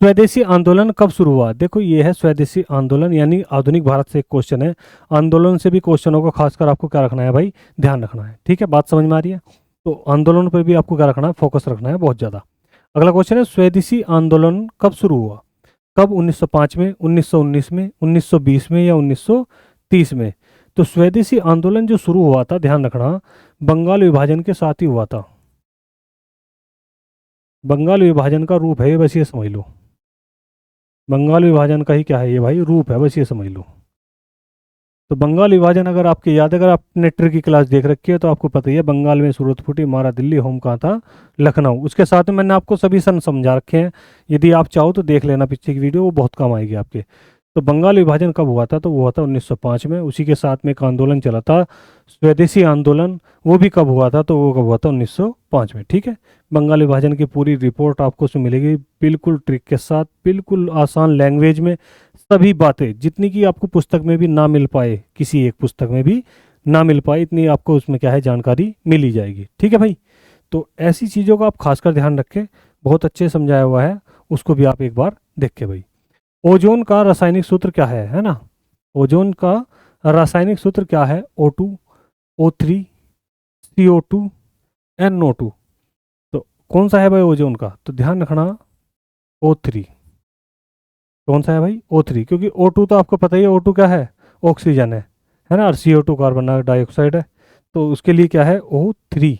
स्वदेशी आंदोलन कब शुरू हुआ? देखो ये है स्वदेशी आंदोलन यानी आधुनिक भारत से एक क्वेश्चन है। आंदोलन से भी क्वेश्चनों को खासकर आपको क्या रखना है भाई, ध्यान रखना है। ठीक है, बात समझ में आ रही है? तो आंदोलन पर भी आपको क्या रखना है, फोकस रखना है बहुत ज़्यादा। अगला क्वेश्चन है स्वदेशी आंदोलन कब शुरू हुआ? कब? 1905 में, 1919 में, 1920 में या 1930 में? तो स्वदेशी आंदोलन जो शुरू हुआ था, ध्यान रखना, बंगाल विभाजन के साथ ही हुआ था। बंगाल विभाजन का रूप है ये, बस ये समझ लो। बंगाल विभाजन का ही क्या है ये भाई, रूप है, बस ये समझ लो। तो बंगाल विभाजन अगर आपके याद है, अगर आपने ट्रिक की क्लास देख रखी है तो आपको पता ही है, बंगाल में सूरत फूटी, हमारा दिल्ली, होम कहाँ था, लखनऊ। उसके साथ में मैंने आपको सभी सन समझा रखे हैं, यदि आप चाहो तो देख लेना पीछे की वीडियो, वो बहुत काम आएगी आपके। तो बंगाल विभाजन कब हुआ था? तो वो हुआ था 1905 में। उसी के साथ में एक आंदोलन चला था, स्वदेशी आंदोलन, वो भी कब हुआ था? तो वो कब हुआ था? 1905 में। ठीक है, बंगाल विभाजन की पूरी रिपोर्ट आपको उसमें मिलेगी, बिल्कुल ट्रिक के साथ, बिल्कुल आसान लैंग्वेज में, सभी बातें जितनी की आपको पुस्तक में भी ना मिल पाए, किसी एक पुस्तक में भी ना मिल पाए, इतनी आपको उसमें क्या है, जानकारी मिल ही जाएगी। ठीक है भाई, तो ऐसी चीज़ों का आप खासकर ध्यान रखें, बहुत अच्छे से समझाया हुआ है, उसको भी आप एक बार देख के भाई। ओजोन का रासायनिक सूत्र क्या है ना? ओजोन का रासायनिक सूत्र क्या है? O2, O3, CO2, NO2। तो कौन सा है भाई ओजोन का? तो ध्यान रखना, O3। कौन सा है भाई? O3, क्योंकि O2 तो आपको पता ही है, O2 क्या है, ऑक्सीजन है ना, और CO2 कार्बन डाइऑक्साइड है, तो उसके लिए क्या है, O3।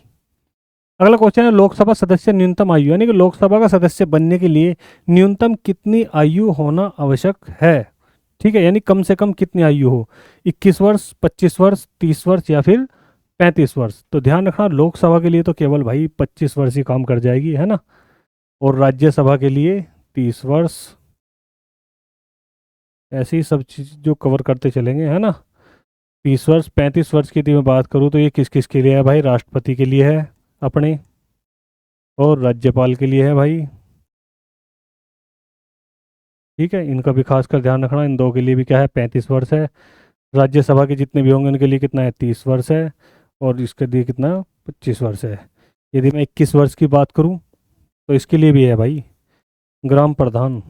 अगला क्वेश्चन है, लोकसभा सदस्य न्यूनतम आयु, यानी कि लोकसभा का सदस्य बनने के लिए न्यूनतम कितनी आयु होना आवश्यक है? ठीक है, यानी कम से कम कितनी आयु हो, 21 वर्ष, 25 वर्ष, 30 वर्ष या फिर 35 वर्ष? तो ध्यान रखना, लोकसभा के लिए तो केवल भाई 25 वर्ष ही काम कर जाएगी, है ना, और राज्यसभा के लिए 30 वर्ष। ऐसे ही सब चीज़ जो कवर करते चलेंगे, है ना। 30 वर्ष, 35 वर्ष की यदि मैं बात करूँ तो ये किस किस के लिए है भाई? राष्ट्रपति के लिए है अपने, और राज्यपाल के लिए है भाई। ठीक है, इनका भी खासकर ध्यान रखना, इन दो के लिए भी क्या है, 35 वर्ष है। राज्यसभा के जितने भी होंगे उनके लिए कितना है, 30 वर्ष है, और इसके लिए कितना, 25 वर्ष है। यदि मैं 21 वर्ष की बात करूं तो इसके लिए भी है भाई, ग्राम प्रधान।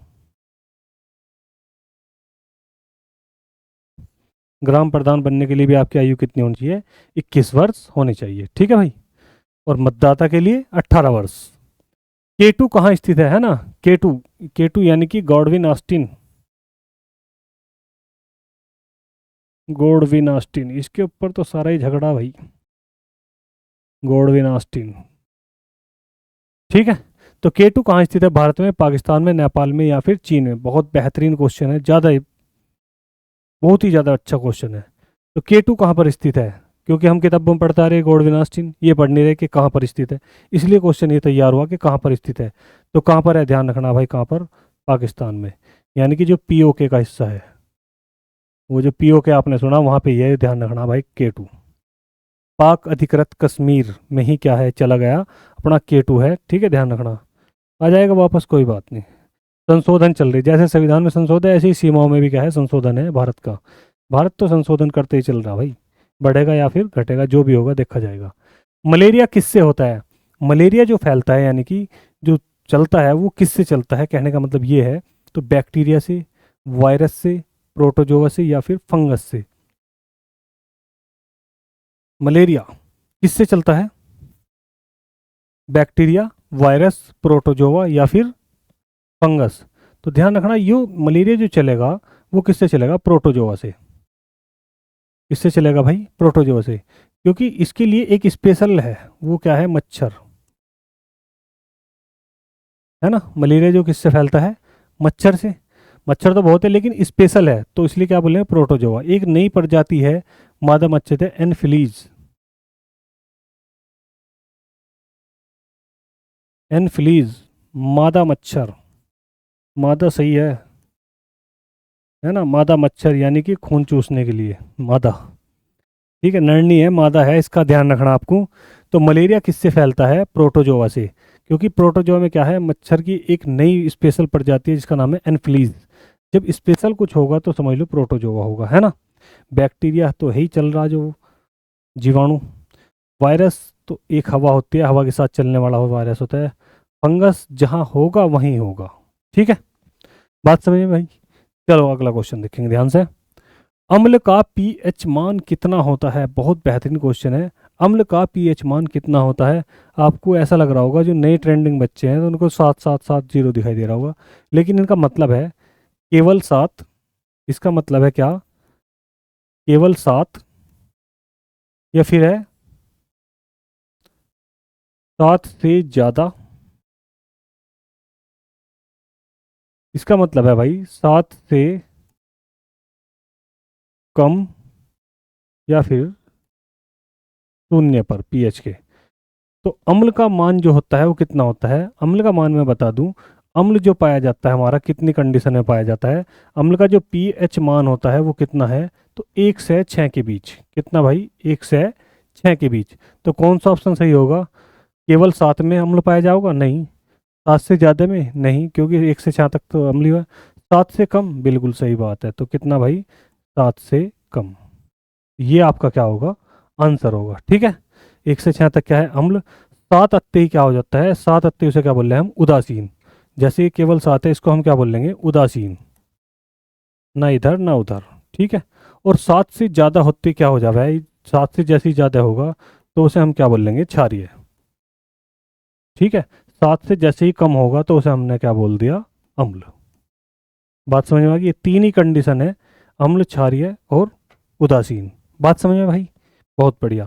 ग्राम प्रधान बनने के लिए भी आपकी आयु कितनी होनी चाहिए, 21 वर्ष होनी चाहिए। ठीक है भाई, और मतदाता के लिए 18 वर्ष। K2 कहाँ स्थित है ना? K2, K2 यानी कि गॉडविन ऑस्टिन, गॉडविन ऑस्टिन, इसके ऊपर तो सारा ही झगड़ा भाई, गॉडविन ऑस्टिन। ठीक है, तो K2 कहाँ स्थित है? भारत में, पाकिस्तान में, नेपाल में या फिर चीन में? बहुत बेहतरीन क्वेश्चन है, ज़्यादा बहुत ही ज़्यादा अच्छा क्वेश्चन है। तो K2 कहाँ पर स्थित है? क्योंकि हम किताबों में पढ़ता रहे गॉडविन ऑस्टिन, ये पढ़ नहीं रहे कि कहाँ पर स्थित है, इसलिए क्वेश्चन ये तैयार हुआ कि कहाँ पर स्थित है। तो कहाँ पर है, ध्यान रखना भाई, कहाँ पर? पाकिस्तान में, यानी कि जो POK का हिस्सा है, वो जो POK आपने सुना वहाँ पे ये ध्यान रखना भाई, K2। पाक अधिकृत कश्मीर में ही क्या है, चला गया अपना K2 है। ठीक है, ध्यान रखना, आ जाएगा वापस, कोई बात नहीं। संशोधन चल रही, जैसे संविधान में संशोधन है, ऐसे ही सीमाओं में भी क्या है, संशोधन है भारत का। भारत तो संशोधन करते ही चल रहा भाई, बढ़ेगा या फिर घटेगा जो भी होगा देखा जाएगा। मलेरिया किससे होता है? मलेरिया जो फैलता है, यानी कि जो चलता है, वो किससे चलता है, कहने का मतलब ये है, तो बैक्टीरिया से, वायरस से, प्रोटोजोआ से या फिर फंगस से? मलेरिया किससे चलता है? बैक्टीरिया, वायरस, प्रोटोजोआ या फिर फंगस? तो ध्यान रखना, यो मलेरिया जो चलेगा वो किससे चलेगा, प्रोटोजोआ से। किससे चलेगा भाई, प्रोटोजोआ से, क्योंकि इसके लिए एक स्पेशल है, वो क्या है, मच्छर, है ना। मलेरिया जो किससे फैलता है, मच्छर से। मच्छर तो बहुत है लेकिन स्पेशल है, तो इसलिए क्या बोले, प्रोटोजोआ। एक नई प्रजाति है मादा मच्छर है, एनफिलीज, एनफिलीज, मादा मच्छर, मादा सही है ना, मादा मच्छर, यानी कि खून चूसने के लिए मादा। ठीक है, नर नहीं है, मादा है, इसका ध्यान रखना आपको। तो मलेरिया किससे फैलता है, प्रोटोजोआ से, क्योंकि प्रोटोजोआ में क्या है, मच्छर की एक नई स्पेशल प्रजाति है जिसका नाम है एनफ्लीज। जब स्पेशल कुछ होगा तो समझ लो प्रोटोजोआ होगा, है ना। बैक्टीरिया तो है ही चल रहा जो जीवाणु, वायरस तो एक हवा होती है, हवा के साथ चलने वाला वायरस होता है। फंगस जहाँ होगा वहीं होगा। ठीक है, बात समझ में भाई। चलो अगला क्वेश्चन देखेंगे ध्यान से। अम्ल का पीएच मान कितना होता है? बहुत बेहतरीन क्वेश्चन है। अम्ल का पीएच मान कितना होता है? आपको ऐसा लग रहा होगा जो नए ट्रेंडिंग बच्चे हैं तो उनको 7 7 7 0 दिखाई दे रहा होगा, लेकिन इनका मतलब है केवल 7। इसका मतलब है क्या? केवल 7, या फिर है 7 से ज़्यादा। इसका मतलब है भाई 7 से कम, या फिर 0 पर पीएच के। तो अम्ल का मान जो होता है वो कितना होता है? अम्ल का मान मैं बता दूं। अम्ल जो पाया जाता है हमारा कितनी कंडीशन में पाया जाता है? अम्ल का जो पीएच मान होता है वो कितना है? तो 1 से 6 के बीच। कितना भाई? 1 से 6 के बीच। तो कौन सा ऑप्शन सही होगा? केवल 7 में अम्ल पाया जाएगा? नहीं। 7 से ज़्यादा में? नहीं, क्योंकि 1 से 6 तक तो अम्लीय है। 7 से कम? बिल्कुल सही बात है। तो कितना भाई? 7 से कम। ये आपका क्या होगा? आंसर होगा। ठीक है, 1 से 6 तक क्या है? अम्ल। 7 अत्ते ही क्या हो जाता है? 7 अत्ते उसे क्या बोल रहे हैं हम? उदासीन। जैसे ये केवल 7 है, इसको हम क्या बोल लेंगे? उदासीन। ना इधर ना उधर। ठीक है, और 7 से ज़्यादा होते क्या हो जाए भाई? 7 से जैसे ही ज़्यादा होगा तो उसे हम क्या बोल लेंगे? क्षारीय। ठीक है, 7 से जैसे ही कम होगा तो उसे हमने क्या बोल दिया? अम्ल। बात समझ में आ गई? ये 3 ही कंडीशन है, अम्ल, क्षारीय और उदासीन। बात समझ में भाई? बहुत बढ़िया।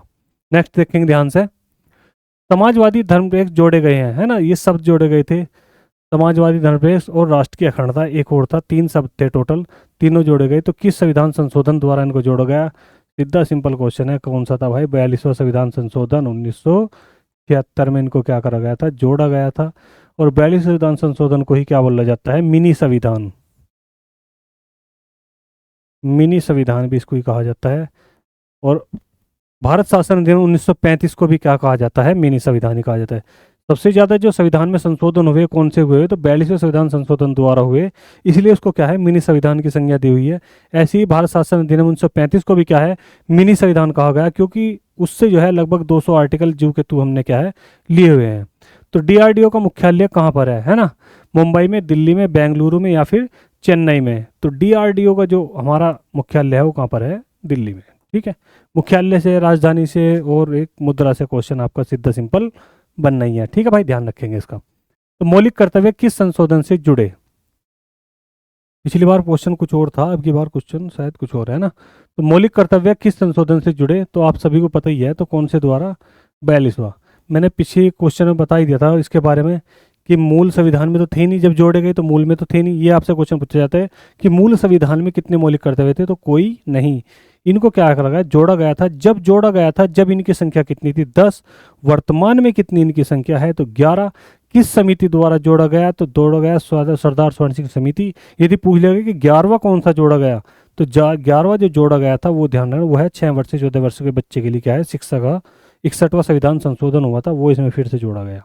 नेक्स्ट देखेंगे ध्यान से। समाजवादी धर्मनिरपेक्ष जोड़े गए हैं, है ना, ये शब्द जोड़े गए थे। समाजवादी धर्मनिरपेक्ष और राष्ट्र की अखंडता, एक और था, 3 शब्द थे टोटल, तीनों जोड़े गए। तो किस संविधान संशोधन द्वारा इनको जोड़ा गया? सीधा सिंपल क्वेश्चन है, कौन सा था भाई? 42वां संविधान संशोधन 1976 में इनको क्या करा गया था? जोड़ा गया था। और 42 संविधान संशोधन को ही क्या बोला जाता है? मिनी संविधान। मिनी संविधान भी इसको ही कहा जाता है। और भारत शासन अधिनियम 1935 को भी क्या कहा जाता है? मिनी संविधान ही कहा जाता है। सबसे ज्यादा जो संविधान में संशोधन हुए कौन से हुए? तो 42वें संविधान संशोधन द्वारा हुए, इसलिए उसको क्या है? मिनी संविधान की संज्ञा दी हुई है। ऐसे ही भारत शासन अधिनियम 1935 को भी क्या है? मिनी संविधान कहा गया, क्योंकि उससे जो है लगभग 200 आर्टिकल जू के तू हमने क्या है? लिए हुए हैं। तो डीआरडीओ का मुख्यालय कहाँ पर है ना? मुंबई में, दिल्ली में, बेंगलुरु में, या फिर चेन्नई में? तो डीआरडीओ का जो हमारा मुख्यालय है वो कहाँ पर है? दिल्ली में। ठीक है, मुख्यालय से, राजधानी से और एक मुद्रा से क्वेश्चन आपका सीधा सिंपल बनना ही है। ठीक है भाई, ध्यान रखेंगे इसका। तो मौलिक कर्तव्य किस संशोधन से जुड़े? पिछली बार क्वेश्चन कुछ और था, अब की बार क्वेश्चन शायद कुछ और है ना। तो मौलिक कर्तव्य किस संशोधन से जुड़े? तो आप सभी को पता ही है, तो कौन से द्वारा? 42वां। मैंने पिछले क्वेश्चन में बता ही दिया था इसके बारे में कि मूल संविधान में तो थे नहीं, जब जोड़े गए तो मूल में तो थे नहीं। ये आपसे क्वेश्चन पूछा जाता है कि मूल संविधान में कितने मौलिक कर्तव्य थे? तो कोई नहीं। इनको क्या करा गया? जोड़ा गया था। जब जोड़ा गया था, जब इनकी संख्या कितनी थी? 10। वर्तमान में कितनी इनकी संख्या है? तो 11। किस समिति द्वारा जोड़ा गया? तो जोड़ा गया सरदार स्वर्ण सिंह समिति। यदि पूछ लेगा कि 11वां कौन सा जोड़ा गया, तो 11वां जो जोड़ा गया था वो ध्यान रखना, वो है 6 वर्ष से 14 वर्ष के बच्चे के लिए क्या है? शिक्षा का 61वां संविधान संशोधन हुआ था, वो इसमें फिर से जोड़ा गया।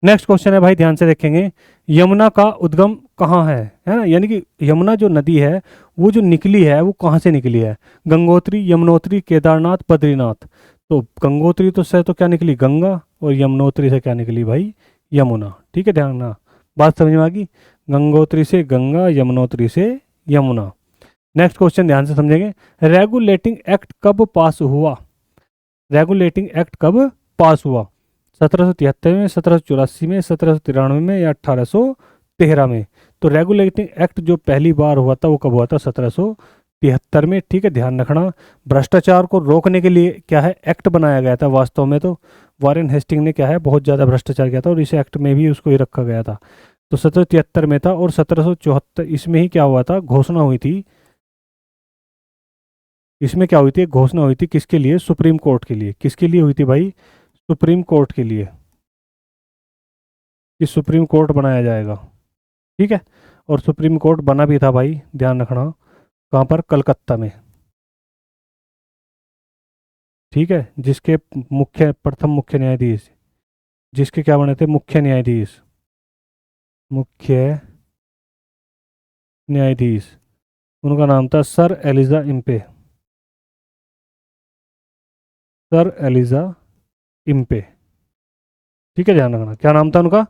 नेक्स्ट क्वेश्चन है भाई, ध्यान से देखेंगे। यमुना का उद्गम कहाँ है ना? यानी कि यमुना जो नदी है वो जो निकली है वो कहाँ से निकली है? गंगोत्री, यमुनोत्री, केदारनाथ, बद्रीनाथ। तो गंगोत्री तो से तो क्या निकली? गंगा। और यमुनोत्री से क्या निकली भाई? यमुना। ठीक है, ध्यान रखना। बात समझ में आ गई? गंगोत्री से गंगा, यमुनोत्री से यमुना। नेक्स्ट क्वेश्चन ध्यान से समझेंगे। रेगुलेटिंग एक्ट कब पास हुआ? रेगुलेटिंग एक्ट कब पास हुआ? 1773 में, 1784 में, 1793 में, या 1813 में? तो रेगुलेटिंग एक्ट जो पहली बार हुआ था वो कब हुआ था? 1773 में। ठीक है, ध्यान रखना। भ्रष्टाचार को रोकने के लिए क्या है? एक्ट बनाया गया था। वास्तव में तो वारेन हेस्टिंग ने क्या है? बहुत ज़्यादा भ्रष्टाचार किया था, और इस एक्ट में भी उसको ही रखा गया था। तो 1773 में था, और 1774 इसमें ही क्या हुआ था? घोषणा हुई थी। इसमें क्या हुई थी? एक घोषणा हुई थी, किसके लिए? सुप्रीम कोर्ट के लिए। किसके लिए हुई थी भाई? सुप्रीम कोर्ट के लिए, कि सुप्रीम कोर्ट बनाया जाएगा। ठीक है, और सुप्रीम कोर्ट बना भी था भाई, ध्यान रखना। कहाँ पर? कलकत्ता में। ठीक है, जिसके प्रथम मुख्य न्यायाधीश, जिसके क्या बने थे? मुख्य न्यायाधीश। मुख्य न्यायाधीश, उनका नाम था sir Elijah Impey. Sir Elijah Impey. ठीक है, ध्यान रखना, क्या नाम था उनका?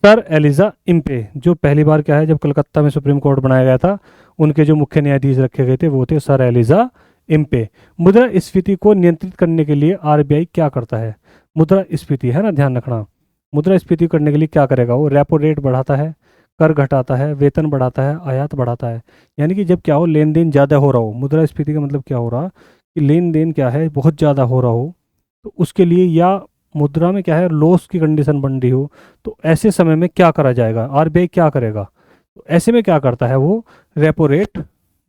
सर एलिजा इम्पे, जो पहली बार क्या है जब कलकत्ता में सुप्रीम कोर्ट बनाया गया था, उनके जो मुख्य न्यायाधीश रखे गए थे वो थे सर एलिजा इम्पे। मुद्रास्फीति को नियंत्रित करने के लिए आरबीआई क्या करता है? मुद्रास्फीति है ना, ध्यान रखना। मुद्रास्फीति करने के लिए क्या करेगा वो? रेपो रेट बढ़ाता है, कर घटाता है, वेतन बढ़ाता है, आयात बढ़ाता है। यानी कि जब क्या हो, लेन देन ज़्यादा हो रहा हो, मुद्रास्फीति का मतलब क्या हो रहा कि लेन देन क्या है बहुत ज़्यादा हो रहा हो, तो उसके लिए, या मुद्रा में क्या है लॉस की कंडीशन बन रही हो, तो ऐसे समय में क्या करा जाएगा? आरबीआई क्या करेगा? तो ऐसे में क्या करता है वो? रेपो रेट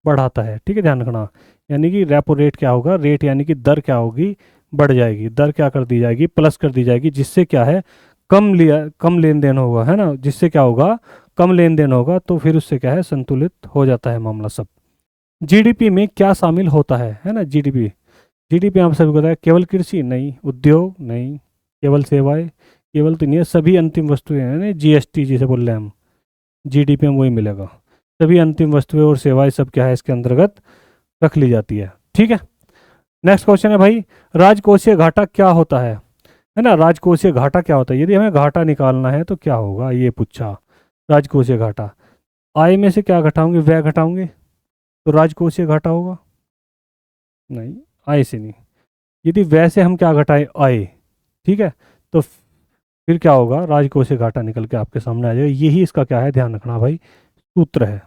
बढ़ाता है। ठीक है, ध्यान रखना। यानी कि रेपो रेट क्या होगा? रेट यानी कि दर क्या होगी? बढ़ जाएगी। दर क्या कर दी जाएगी? प्लस कर दी जाएगी, जिससे क्या है कम लेन देन होगा, है ना। जिससे क्या होगा? कम लेन देन होगा, तो फिर उससे क्या है संतुलित हो जाता है मामला सब। जीडीपी में क्या शामिल होता है ना? जीडीपी, जीडीपी आप सभी को पता है, केवल कृषि नहीं, उद्योग नहीं, केवल सेवाएं, केवल तो नहीं है, सभी अंतिम वस्तुएं हैं ना, जीएसटी जिसे बोल रहे हैं हम, जीडीपी में वही मिलेगा। सभी अंतिम वस्तुएं और सेवाएं सब क्या है इसके अंतर्गत रख ली जाती है। ठीक है, नेक्स्ट क्वेश्चन है भाई, राजकोषीय घाटा क्या होता है ना। राजकोषीय घाटा क्या होता है? यदि हमें घाटा निकालना है तो क्या होगा, ये पूछा। राजकोषीय घाटा, आय में से क्या घटाओगे? व्यय घटाओगे, तो राजकोषीय घाटा होगा? नहीं, आय से नहीं। यदि व्यय से हम क्या घटाएं? आय। ठीक है, तो फिर क्या होगा? राजकोषीय घाटा निकल के आपके सामने आ जाएगा। यही इसका क्या है, ध्यान रखना भाई, सूत्र है।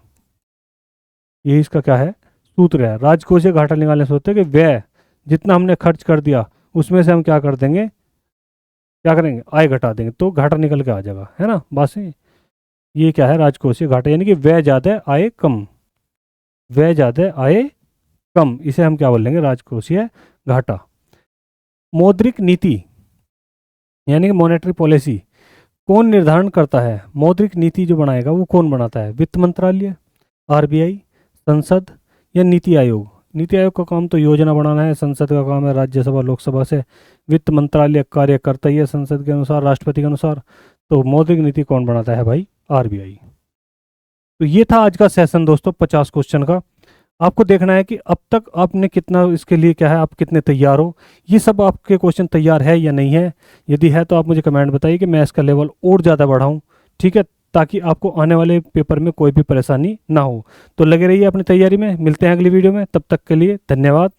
यही इसका क्या है? सूत्र है। राजकोषीय घाटा निकालने से होता है कि व्यय जितना हमने खर्च कर दिया उसमें से हम क्या कर देंगे, क्या करेंगे? आय घटा देंगे, तो घाटा निकल के आ जाएगा, है ना। बस ये क्या है? राजकोषीय घाटा, यानी कि व्यय ज़्यादा है आय कम, व्यय ज़्यादा है आय कम, इसे हम क्या बोलेंगे? राजकोषीय घाटा। मौद्रिक नीति यानी कि मॉनेटरी पॉलिसी कौन निर्धारण करता है? मौद्रिक नीति जो बनाएगा वो कौन बनाता है? वित्त मंत्रालय, आरबीआई, संसद या नीति आयोग? नीति आयोग का काम तो योजना बनाना है, संसद का काम है राज्यसभा लोकसभा से, वित्त मंत्रालय कार्य करता ही है संसद के अनुसार, राष्ट्रपति के अनुसार। तो मौद्रिक नीति कौन बनाता है भाई? आरबीआई। तो ये था आज का सेशन दोस्तों, 50 क्वेश्चन का। आपको देखना है कि अब तक आपने कितना इसके लिए क्या है, आप कितने तैयार हो, ये सब आपके क्वेश्चन तैयार है या नहीं है। यदि है तो आप मुझे कमेंट बताइए कि मैं इसका लेवल और ज़्यादा बढ़ाऊं। ठीक है, ताकि आपको आने वाले पेपर में कोई भी परेशानी ना हो। तो लगे रहिए अपनी तैयारी में, मिलते हैं अगली वीडियो में, तब तक के लिए धन्यवाद।